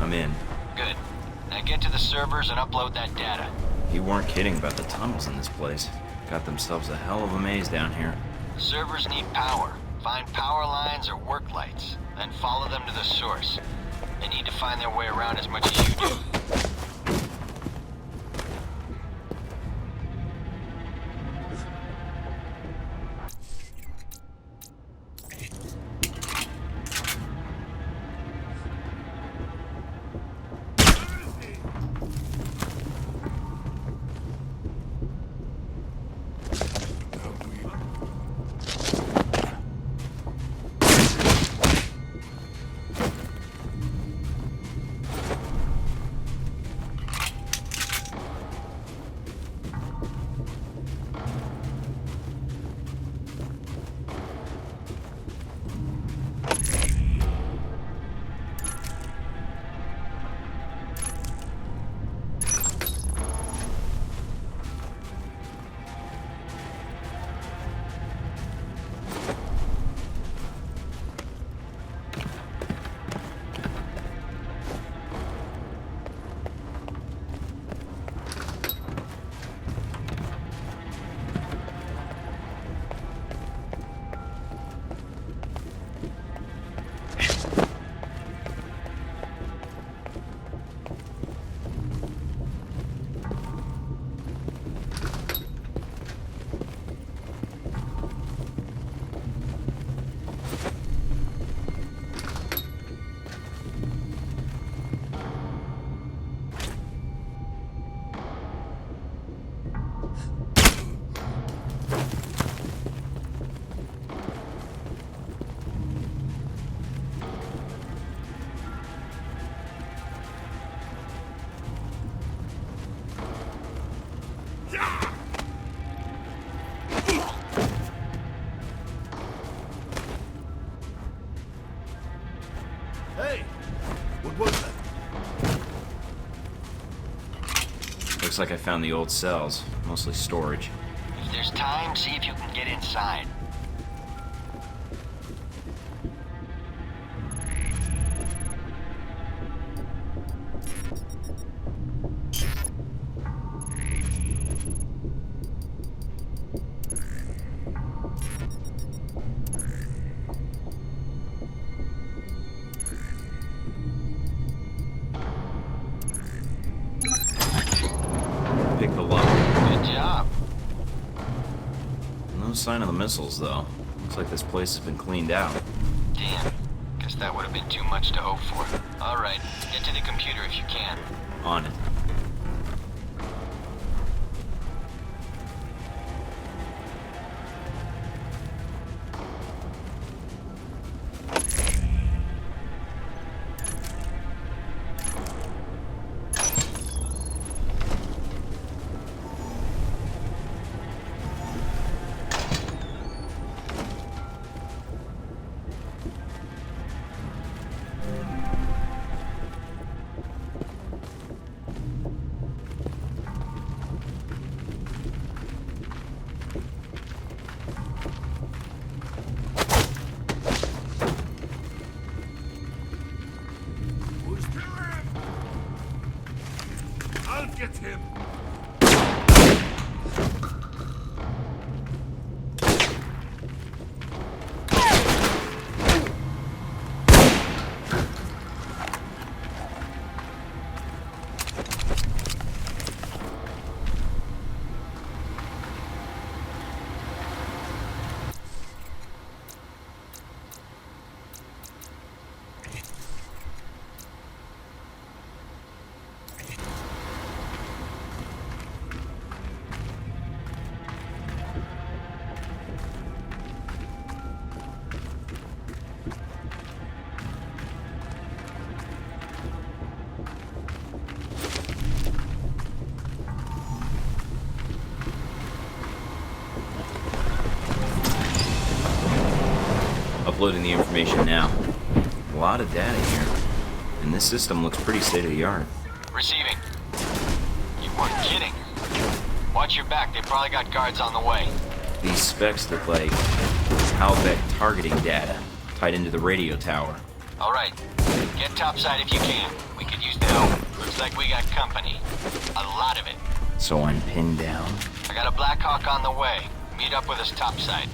I'm in. Good. Now get to the servers and upload that data. You weren't kidding about the tunnels in this place. Got themselves a hell of a maze down here. Servers need power. Find power lines or work lights, then follow them to the source. They need to find their way around as much as you do. Looks like I found the old cells, mostly storage. If there's time, see if you can get inside. Pick the lock. Good job. No sign of the missiles, though. Looks like this place has been cleaned out. Damn. Guess that would have been too much to hope for. All right, get to the computer if you can. On it. him. Uploading the information now. A lot of data here. And this system looks pretty state-of-the-art. Receiving. You weren't kidding. Watch your back, they probably got guards on the way. These specs look like Halbeck targeting data tied into the radio tower. Alright, get topside if you can. We could use the help. Looks like we got company. A lot of it. So I'm pinned down? I got a Black Hawk on the way. Meet up with us topside.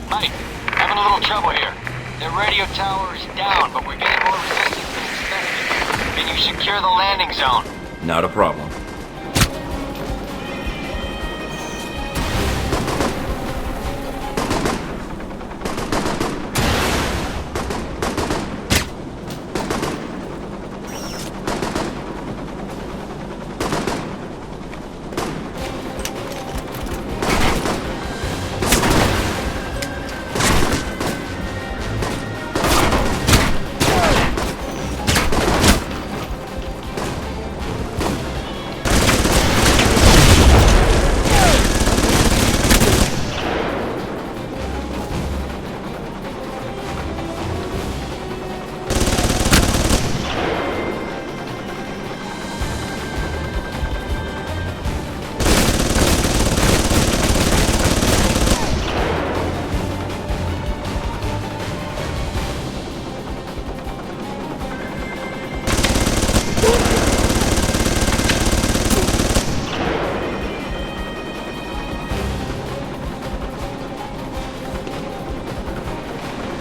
Mike, having a little trouble here. The radio tower is down, but we're getting more resistance than expected. Can you secure the landing zone? Not a problem.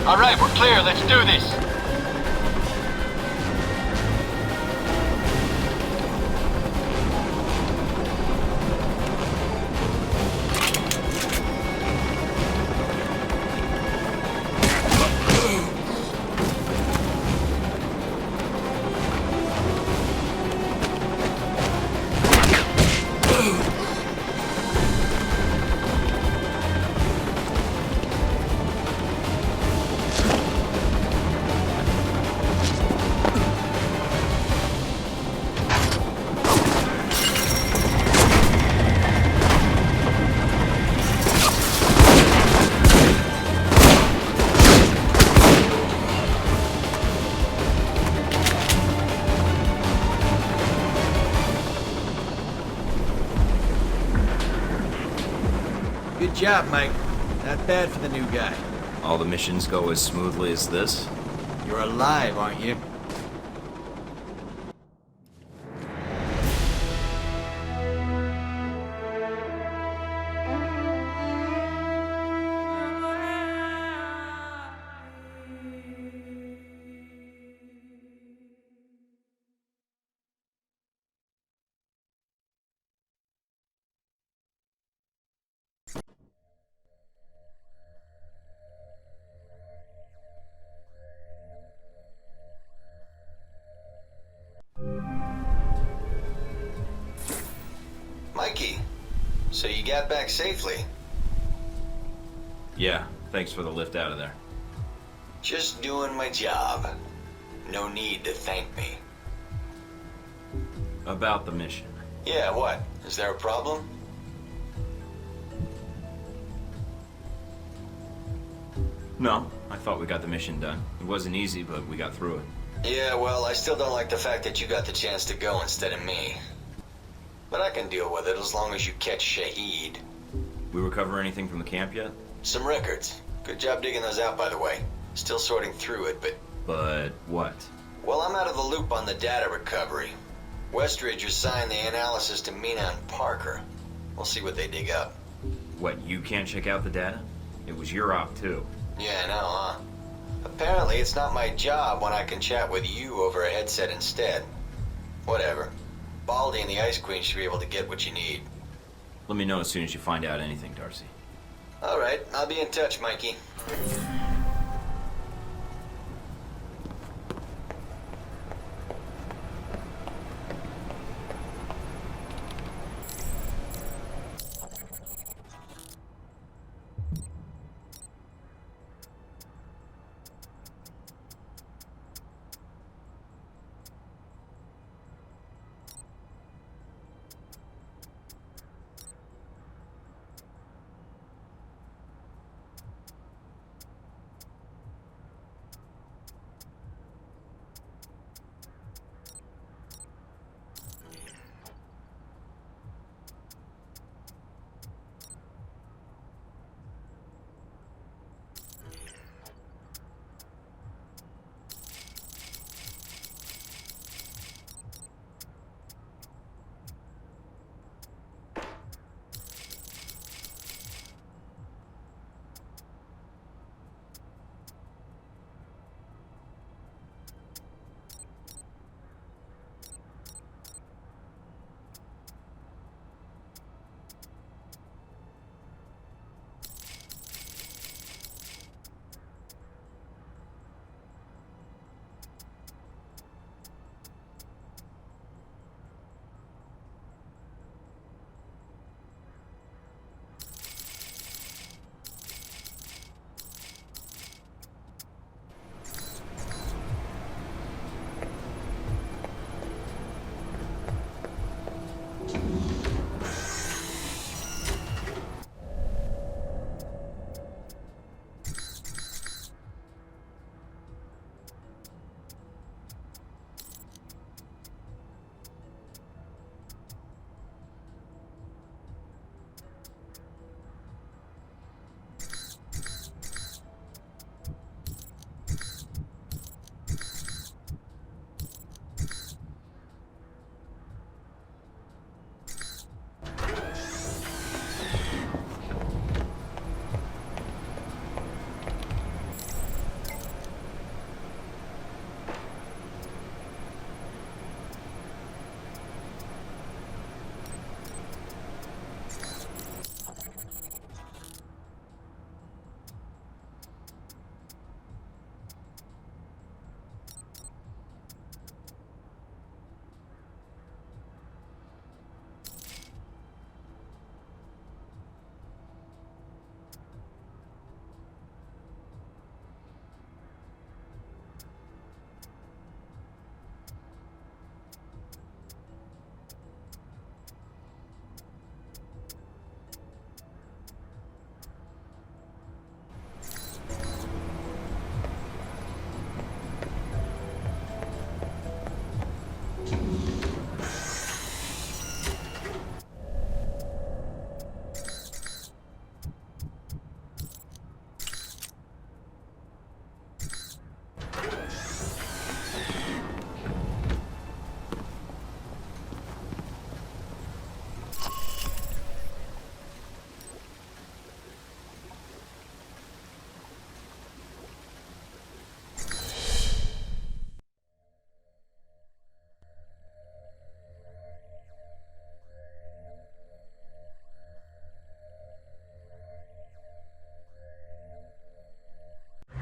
All right, we're clear. Let's do this. Good job, Mike. Not bad for the new guy. All the missions go as smoothly as this? You're alive, aren't you? Mikey, so you got back safely? Yeah, thanks for the lift out of there. Just doing my job. No need to thank me. About the mission. Yeah, what? Is there a problem? No, I thought we got the mission done. It wasn't easy, but we got through it. Yeah, well, I still don't like the fact that you got the chance to go instead of me. But I can deal with it as long as you catch Shahid. We recover anything from the camp yet? Some records. Good job digging those out, by the way. Still sorting through it, but... But what? Well, I'm out of the loop on the data recovery. Westridge assigned the analysis to Mina and Parker. We'll see what they dig up. What, you can't check out the data? It was your op, too. Yeah, I know, huh? Apparently, it's not my job when I can chat with you over a headset instead. Whatever. Baldy and the Ice Queen should be able to get what you need. Let me know as soon as you find out anything, Darcy. All right, I'll be in touch, Mikey.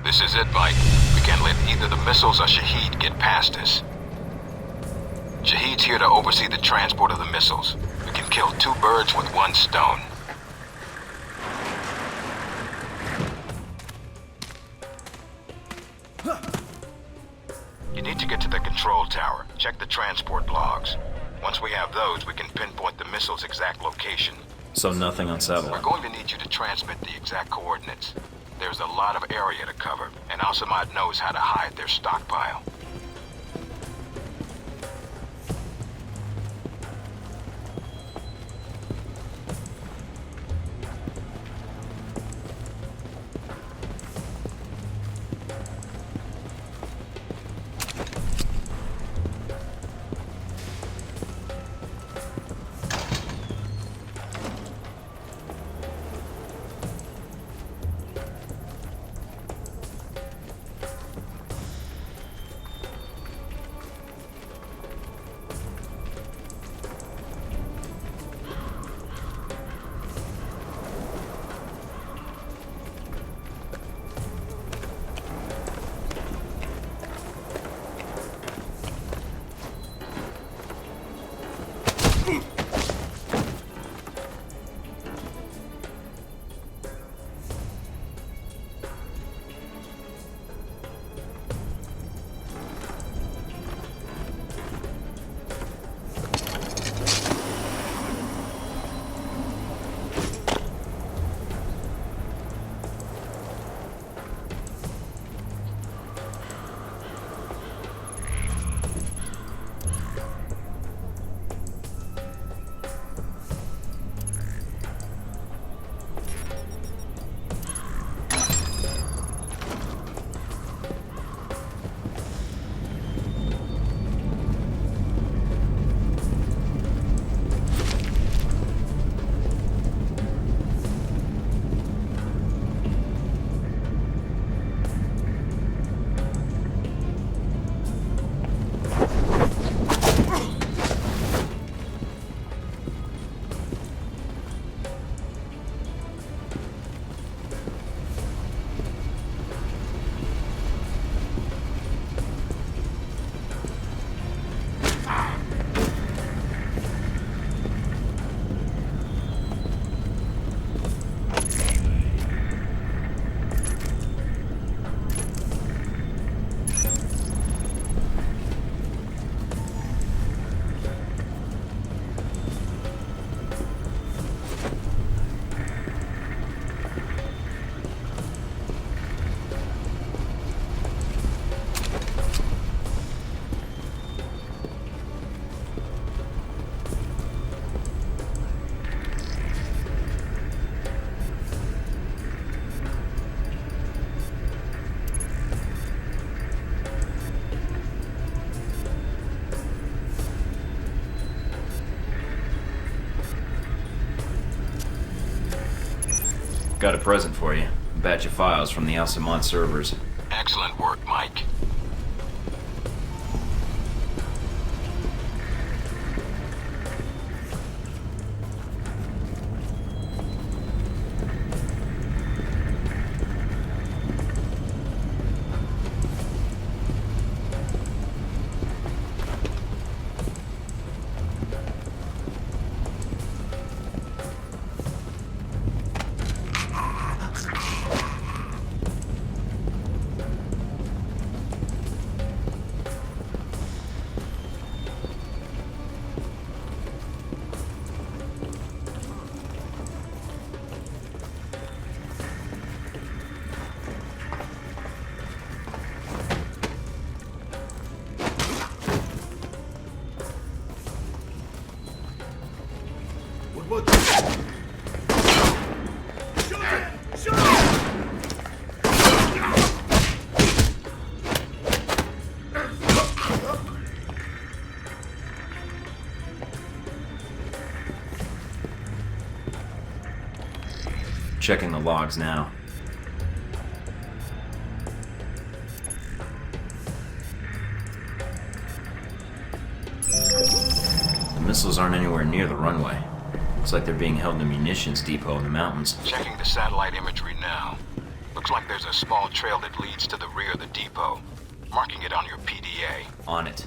This is it, Mike. We can't let either the missiles or Shahid get past us. Shahid's here to oversee the transport of the missiles. We can kill two birds with one stone. You need to get to the control tower. Check the transport logs. Once we have those, we can pinpoint the missile's exact location. So nothing on satellite. We're going to need you to transmit the exact coordinates. There's a lot of area to cover, and Al-Samad knows how to hide their stockpile. Got a present for you. A batch of files from the Al-Samad servers. Excellent work, Mike. Checking the logs now. The missiles aren't anywhere near the runway. Looks like they're being held in a munitions depot in the mountains. Checking the satellite imagery now. Looks like there's a small trail that leads to the rear of the depot. Marking it on your PDA. On it.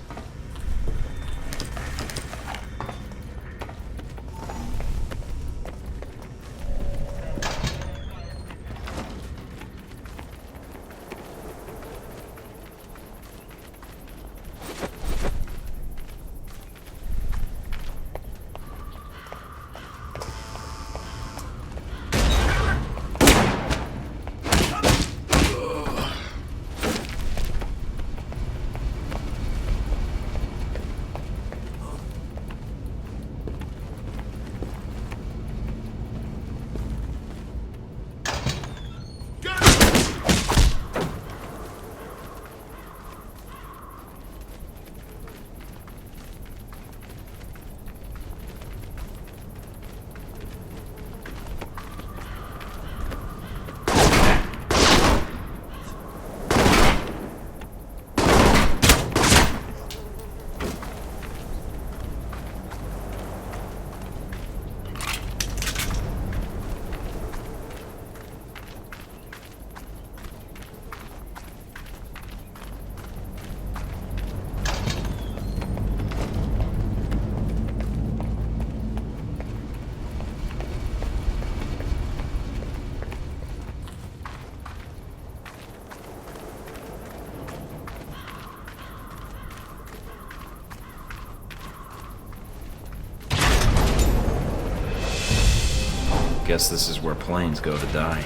Guess this is where planes go to die.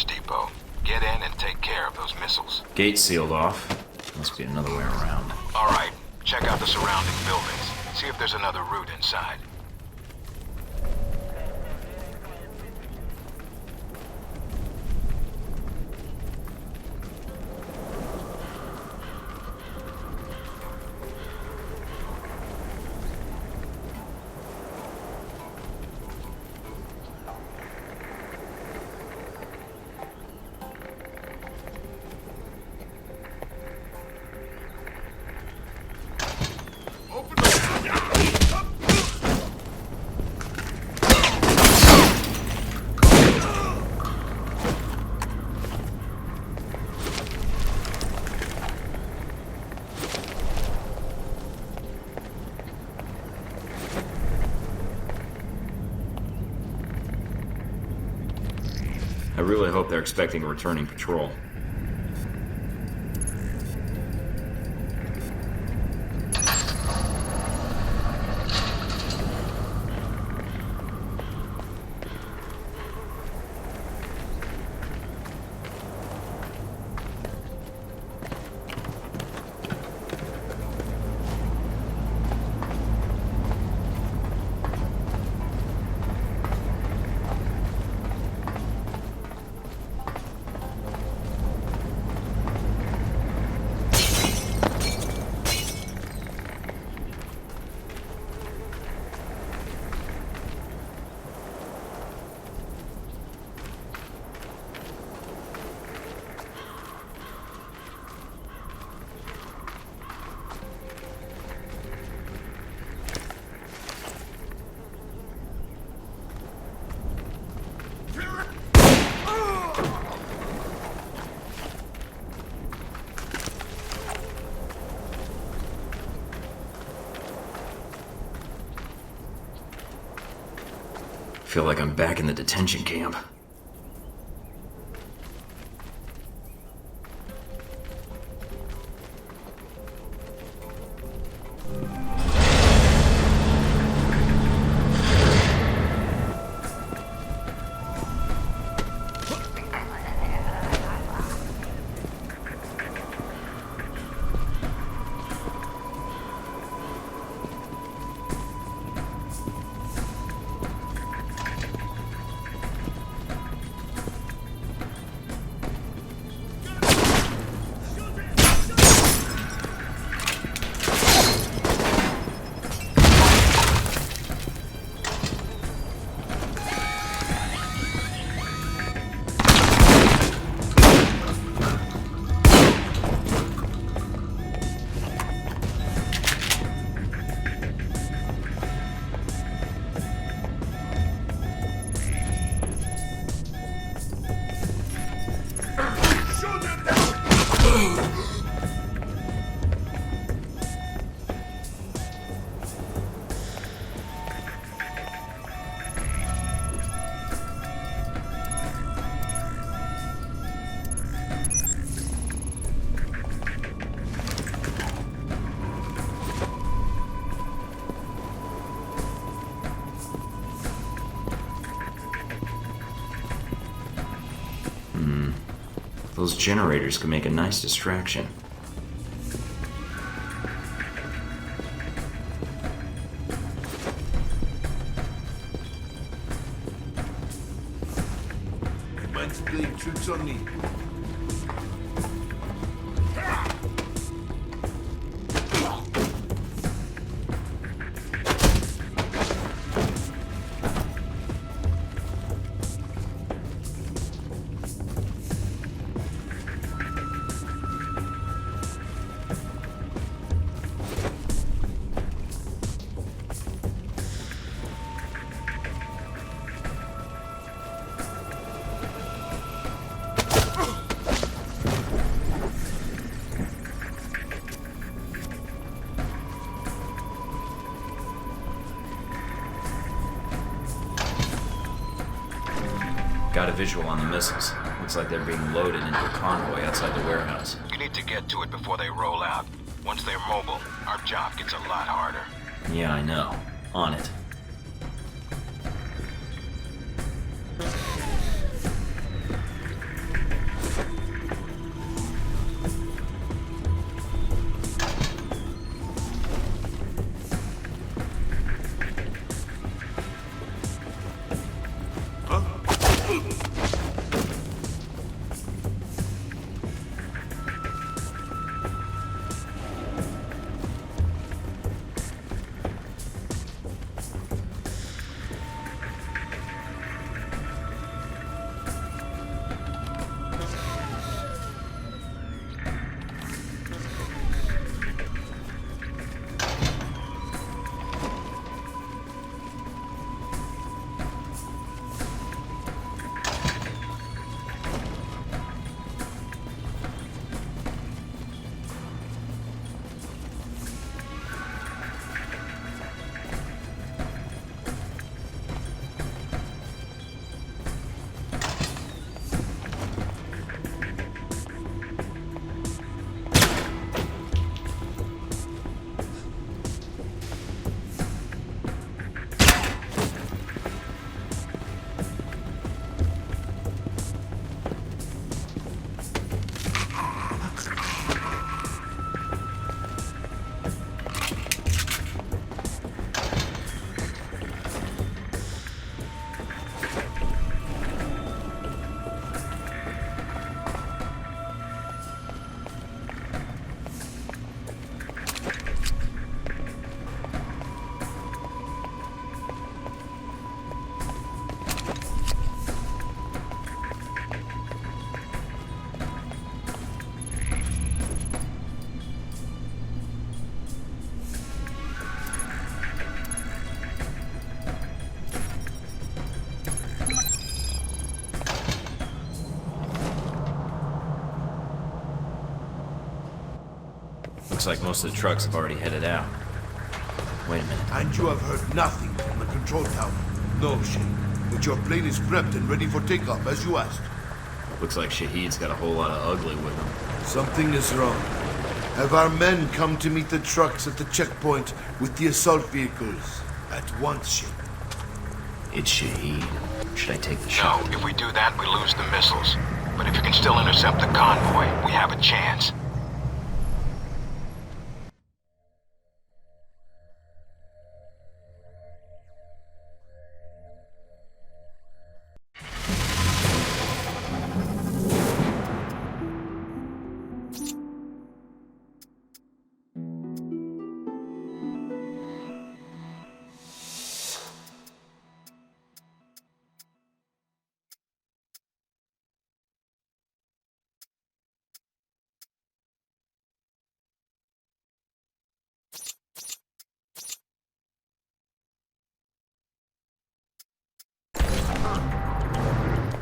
Depot. Get in and take care of those missiles. Gate sealed off. Must be another way around. All right. Check out the surrounding buildings. See if there's another route inside. I really hope they're expecting a returning patrol. Feel like I'm back in the detention camp. Those generators could make a nice distraction. Man's playing tricks on me. Got a visual on the missiles. Looks like they're being loaded into a convoy outside the warehouse. You need to get to it before they roll out. Once they're mobile, our job gets a lot harder. Yeah, I know. On it. Looks like most of the trucks have already headed out. Wait a minute. And you have heard nothing from the control tower. No, Shane. But your plane is prepped and ready for takeoff, as you asked. Looks like Shahid's got a whole lot of ugly with him. Something is wrong. Have our men come to meet the trucks at the checkpoint with the assault vehicles? At once, Shane. It's Shahid. Should I take the shot? No, if we do that, we lose the missiles. But if you can still intercept the convoy, we have a chance.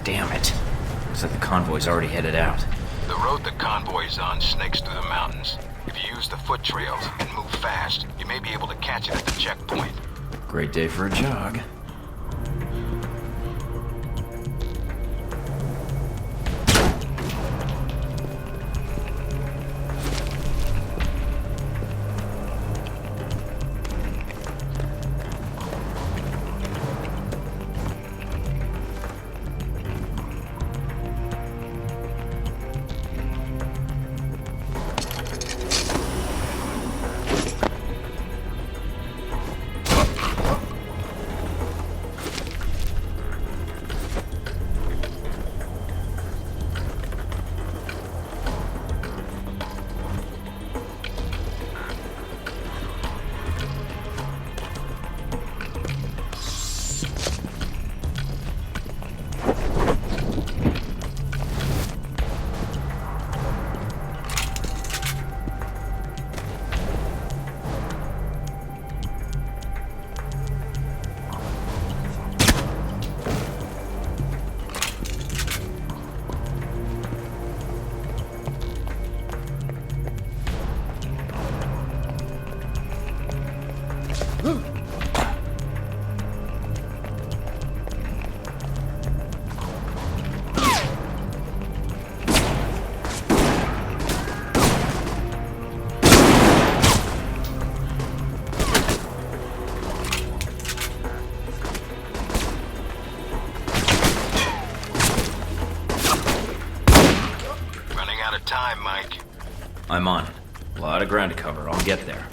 Damn it. Looks like the convoy's already headed out. The road the convoy's on snakes through the mountains. If you use the foot trails and move fast, you may be able to catch it at the checkpoint. Great day for a jog. I'm on it. A lot of ground to cover. I'll get there.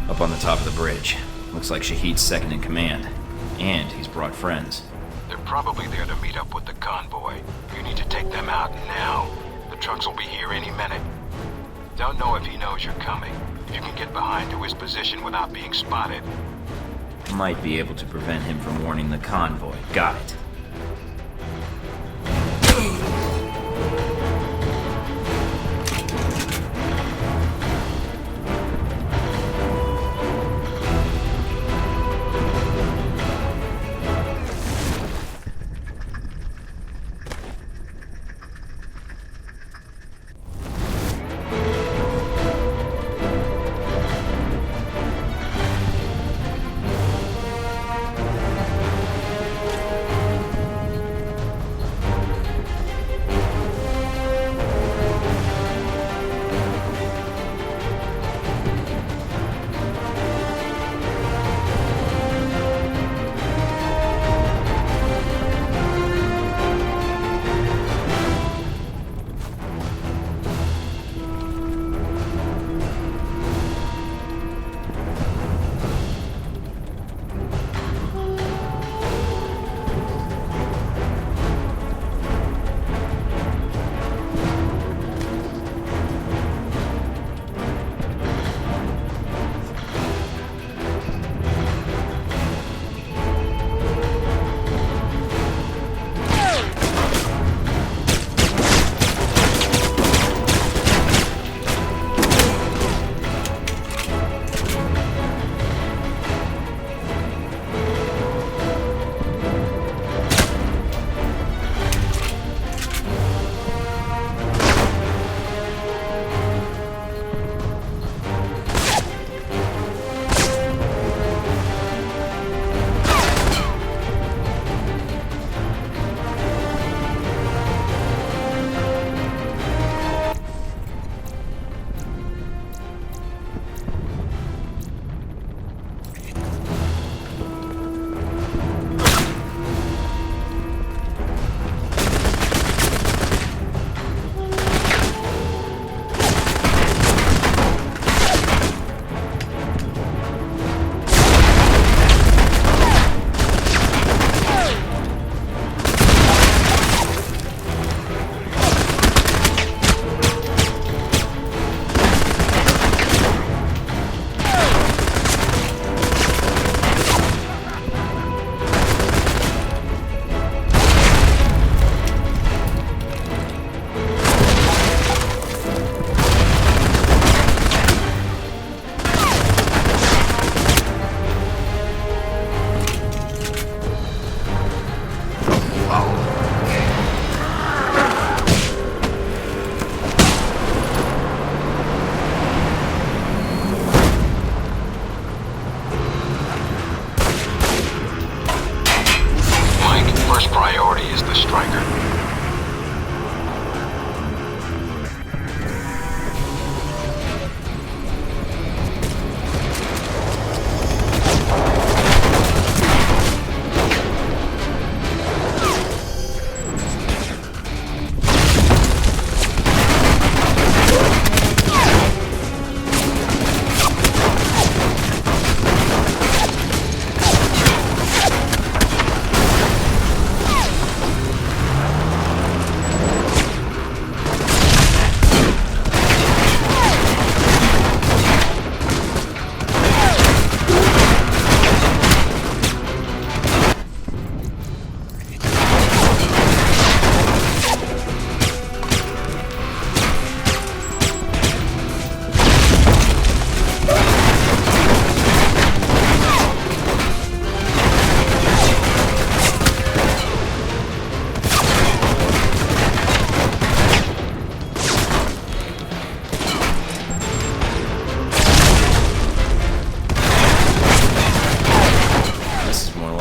Up on the top of the bridge. Looks like Shahid's second in command. And he's brought friends. They're probably there to meet up with the convoy. You need to take them out now. The trucks will be here any minute. Don't know if he knows you're coming. If you can get behind to his position without being spotted. Might be able to prevent him from warning the convoy. Got it.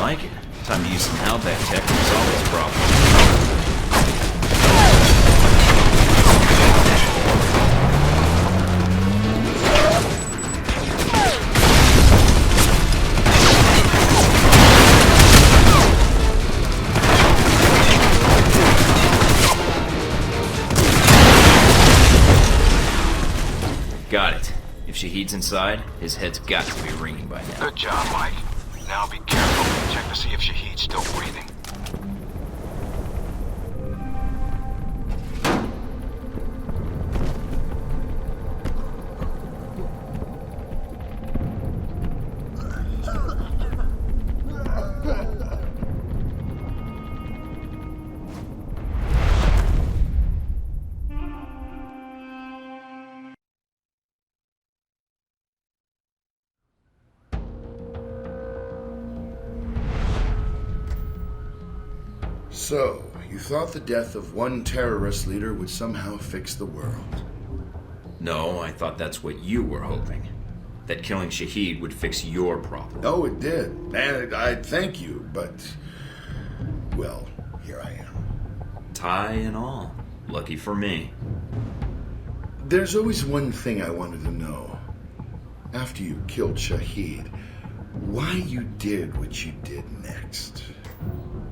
like it. Time to use some Halbech tech to resolve this problem. Got it. If Shahid's inside, his head's got to be ringing by now. Good job, Mike. Now be careful. Check to see if Shahid's still breathing. So, you thought the death of one terrorist leader would somehow fix the world? No, I thought that's what you were hoping. That killing Shahid would fix your problem. Oh, it did. And I'd thank you, but... well, here I am. Tie and all. Lucky for me. There's always one thing I wanted to know. After you killed Shahid, why you did what you did next?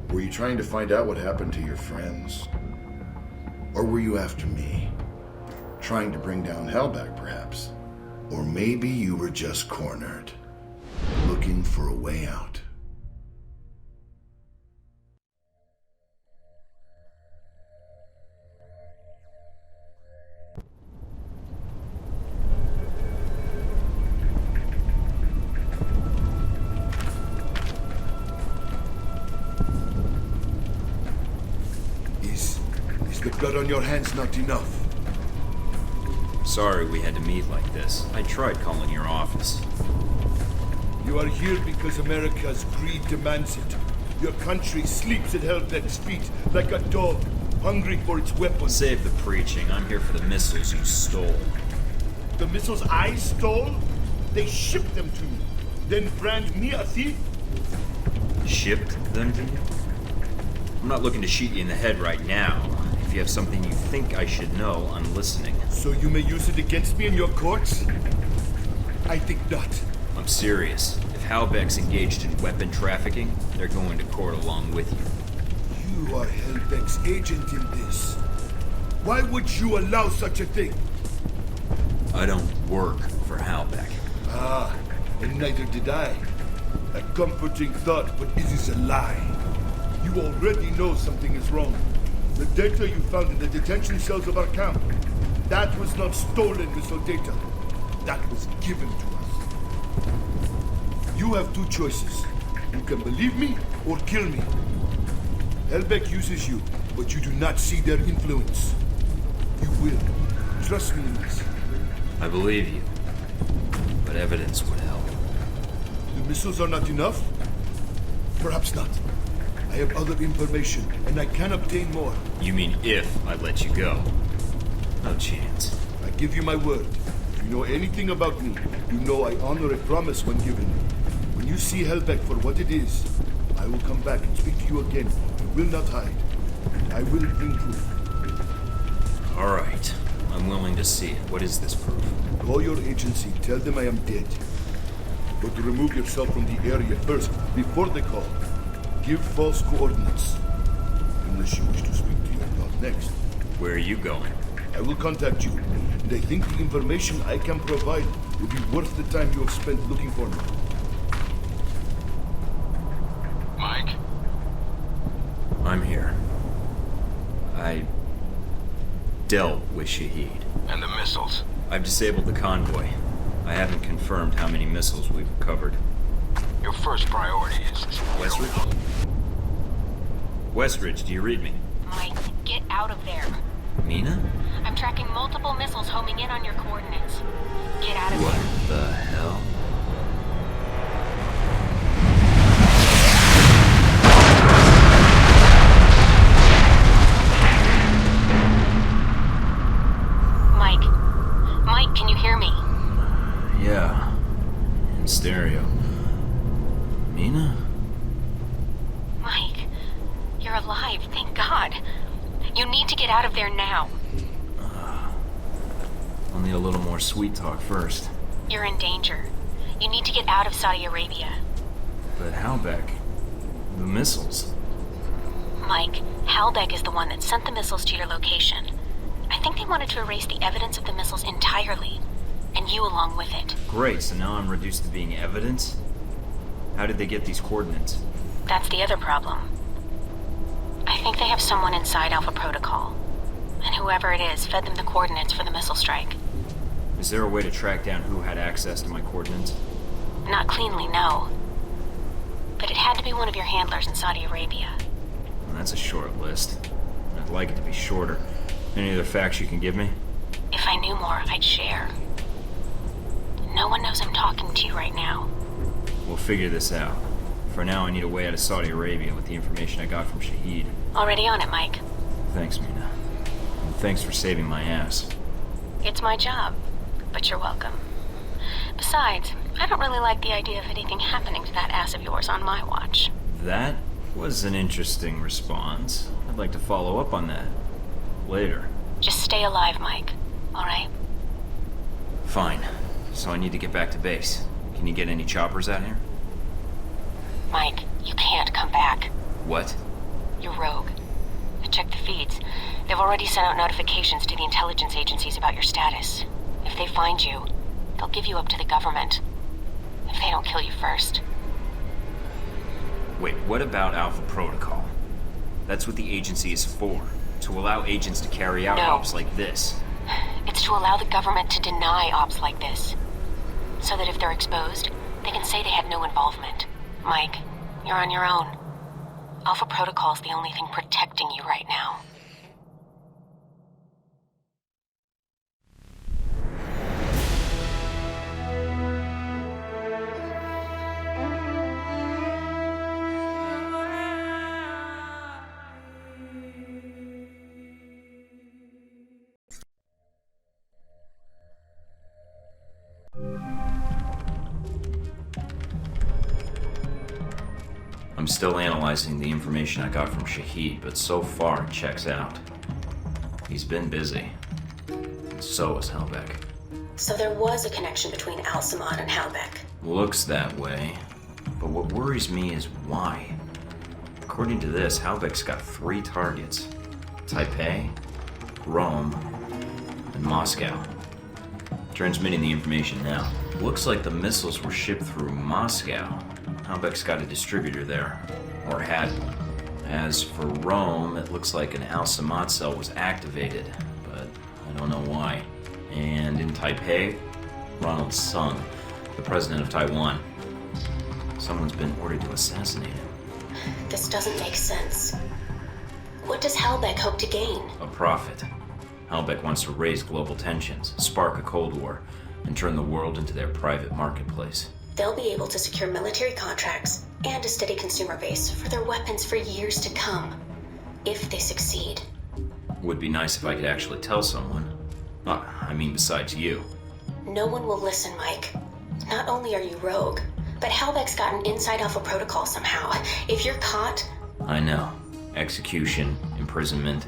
Were you trying to find out what happened to your friends? Or were you after me? Trying to bring down Halbech, perhaps? Or maybe you were just cornered, looking for a way out. Is the blood on your hands not enough? Sorry we had to meet like this. I tried calling your office. You are here because America's greed demands it. Your country sleeps at Halbech's feet like a dog, hungry for its weapons. Save the preaching. I'm here for the missiles you stole. The missiles I stole? They shipped them to me. Then brand me a thief? Shipped them to you? I'm not looking to shoot you in the head right now. If you have something you think I should know, I'm listening. So you may use it against me in your courts? I think not. I'm serious. If Halbech's engaged in weapon trafficking, they're going to court along with you. You are Halbech's agent in this. Why would you allow such a thing? I don't work for Halbech. Ah, and neither did I. A comforting thought, but it is a lie. You already know something is wrong. The data you found in the detention cells of our camp, that was not stolen missile data. That was given to us. You have two choices. You can believe me or kill me. Halbech uses you, but you do not see their influence. You will. Trust me in this. I believe you, but evidence would help. The missiles are not enough? Perhaps not. I have other information, and I can obtain more. You mean if I let you go? No chance. I give you my word. If you know anything about me, you know I honor a promise when given. When you see Halbech for what it is, I will come back and speak to you again. I will not hide. I will bring proof. All right. I'm willing to see it. What is this proof? Call your agency. Tell them I am dead. But remove yourself from the area first, before they call. Give false coordinates. Unless you wish to speak to your god next. Where are you going? I will contact you, and I think the information I can provide will be worth the time you have spent looking for me. Mike? I'm here. I dealt with Shahid. And the missiles? I've disabled the convoy. I haven't confirmed how many missiles we've recovered. Your first priority is Westridge? Westridge, do you read me? Mike, get out of there. Mina? I'm tracking multiple missiles homing in on your coordinates. Get out of there. What the hell? Mike, can you hear me? Yeah. In stereo. Mina? God. You need to get out of there now. I'll need a little more sweet talk first. You're in danger. You need to get out of Saudi Arabia. But Halbeck, the missiles. Mike, Halbeck is the one that sent the missiles to your location. I think they wanted to erase the evidence of the missiles entirely, and you along with it. Great, so now I'm reduced to being evidence? How did they get these coordinates? That's the other problem. I think they have someone inside Alpha Protocol, and whoever it is fed them the coordinates for the missile strike. Is there a way to track down who had access to my coordinates? Not cleanly, no. But it had to be one of your handlers in Saudi Arabia. Well, that's a short list. I'd like it to be shorter. Any other facts you can give me? If I knew more, I'd share. No one knows I'm talking to you right now. We'll figure this out. For now, I need a way out of Saudi Arabia with the information I got from Shahid. Already on it, Mike. Thanks, Mina. And thanks for saving my ass. It's my job, but you're welcome. Besides, I don't really like the idea of anything happening to that ass of yours on my watch. That was an interesting response. I'd like to follow up on that. Later. Just stay alive, Mike. All right? Fine. So I need to get back to base. Can you get any choppers out here? Mike, you can't come back. What? You're rogue. I checked the feeds. They've already sent out notifications to the intelligence agencies about your status. If they find you, they'll give you up to the government. If they don't kill you first. Wait, what about Alpha Protocol? That's what the agency is for. To allow agents to carry out ops like this. It's to allow the government to deny ops like this. So that if they're exposed, they can say they had no involvement. Mike, you're on your own. Alpha Protocol's the only thing protecting you right now. I'm still analyzing the information I got from Shahid, but so far it checks out. He's been busy. So is Halbeck. So there was a connection between Al-Samad and Halbeck. Looks that way. But what worries me is why. According to this, Halbeck's got 3 targets. Taipei, Rome, and Moscow. Transmitting the information now. Looks like the missiles were shipped through Moscow. Halbeck's got a distributor there. Or had one. As for Rome, it looks like an Al-Samad cell was activated, but I don't know why. And in Taipei, Ronald Sung, the president of Taiwan. Someone's been ordered to assassinate him. This doesn't make sense. What does Halbeck hope to gain? A profit. Halbeck wants to raise global tensions, spark a Cold War, and turn the world into their private marketplace. They'll be able to secure military contracts and a steady consumer base for their weapons for years to come, if they succeed. Would be nice if I could actually tell someone. I mean besides you. No one will listen, Mike. Not only are you rogue, but Halbeck's got an inside Alpha Protocol somehow. If you're caught... I know. Execution, imprisonment,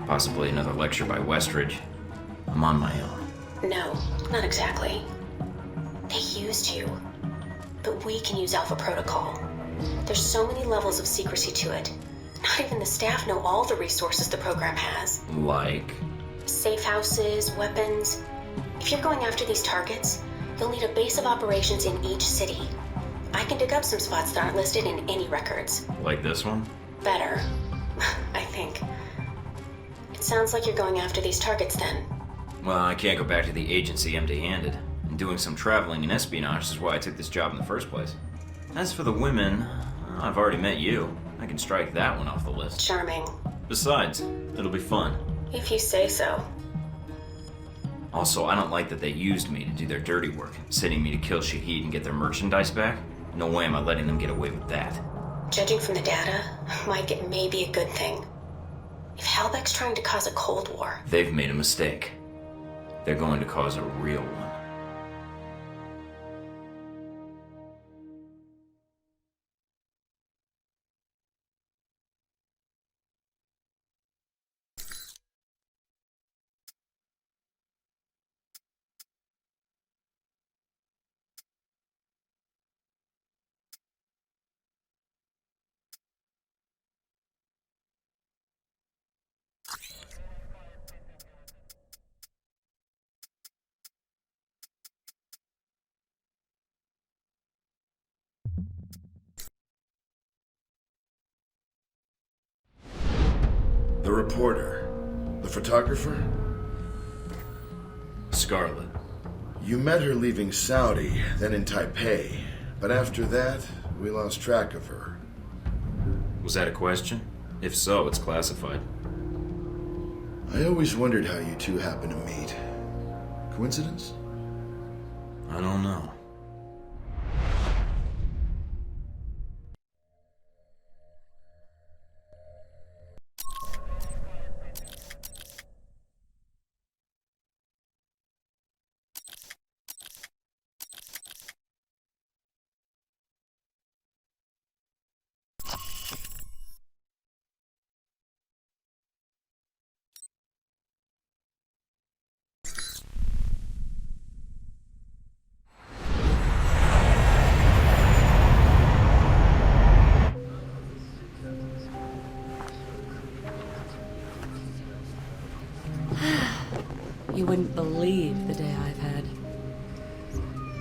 possibly another lecture by Westridge. I'm on my own. No, not exactly. They used you. But we can use Alpha Protocol. There's so many levels of secrecy to it. Not even the staff know all the resources the program has. Like? Safe houses, weapons. If you're going after these targets, you'll need a base of operations in each city. I can dig up some spots that aren't listed in any records. Like this one? Better, I think. It sounds like you're going after these targets then. Well, I can't go back to the agency empty-handed. And doing some traveling and espionage is why I took this job in the first place. As for the women, I've already met you. I can strike that one off the list. Charming. Besides, it'll be fun. If you say so. Also, I don't like that they used me to do their dirty work, sending me to kill Shahid and get their merchandise back. No way am I letting them get away with that. Judging from the data, Mike, it may be a good thing. If Halbeck's trying to cause a Cold War... They've made a mistake. They're going to cause a real one. the reporter. The photographer? Scarlet. You met her leaving Saudi, then in Taipei. But after that, we lost track of her. Was that a question? If so, it's classified. I always wondered how you two happened to meet. Coincidence? I don't know. You wouldn't believe the day I've had.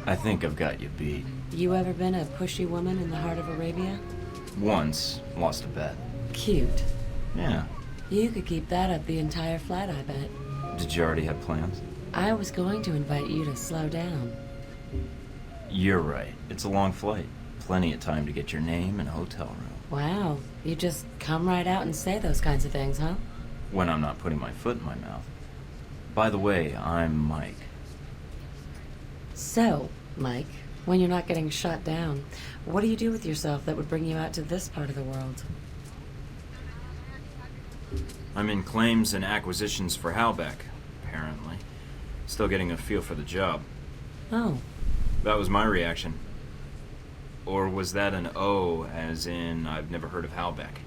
I think I've got you beat. You ever been a pushy woman in the heart of Arabia? Once, lost a bet. Cute. Yeah. You could keep that up the entire flight, I bet. Did you already have plans? I was going to invite you to slow down. You're right. It's a long flight. Plenty of time to get your name and a hotel room. Wow. You just come right out and say those kinds of things, huh? When I'm not putting my foot in my mouth. By the way, I'm Mike. So, Mike, when you're not getting shot down, what do you do with yourself that would bring you out to this part of the world? I'm in claims and acquisitions for Halbeck, apparently. Still getting a feel for the job. Oh. That was my reaction. Or was that an O, as in I've never heard of Halbeck?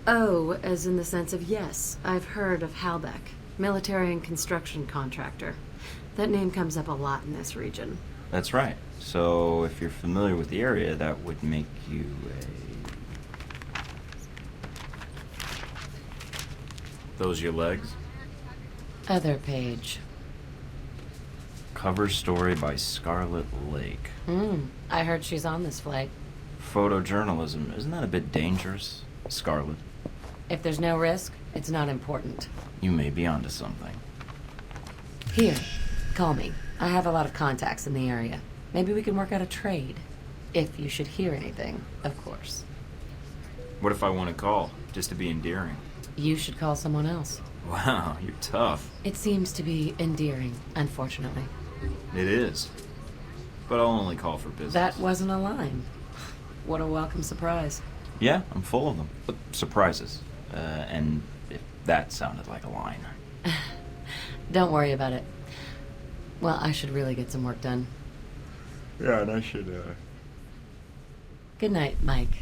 Oh, as in the sense of yes, I've heard of Halbeck, military and construction contractor. That name comes up a lot in this region. That's right. So if you're familiar with the area, that would make you a... Those your legs? Other page. Cover story by Scarlet Lake. I heard she's on this flight. Photojournalism, isn't that a bit dangerous, Scarlet? If there's no risk, it's not important. You may be onto something. Here, call me. I have a lot of contacts in the area. Maybe we can work out a trade. If you should hear anything, of course. What if I want to call, just to be endearing? You should call someone else. Wow, you're tough. It seems to be endearing, unfortunately. It is. But I'll only call for business. That wasn't a line. What a welcome surprise. Yeah, I'm full of them. Surprises. And if that sounded like a line. Don't worry about it. Well, I should really get some work done. Yeah, and I should, Good night, Mike.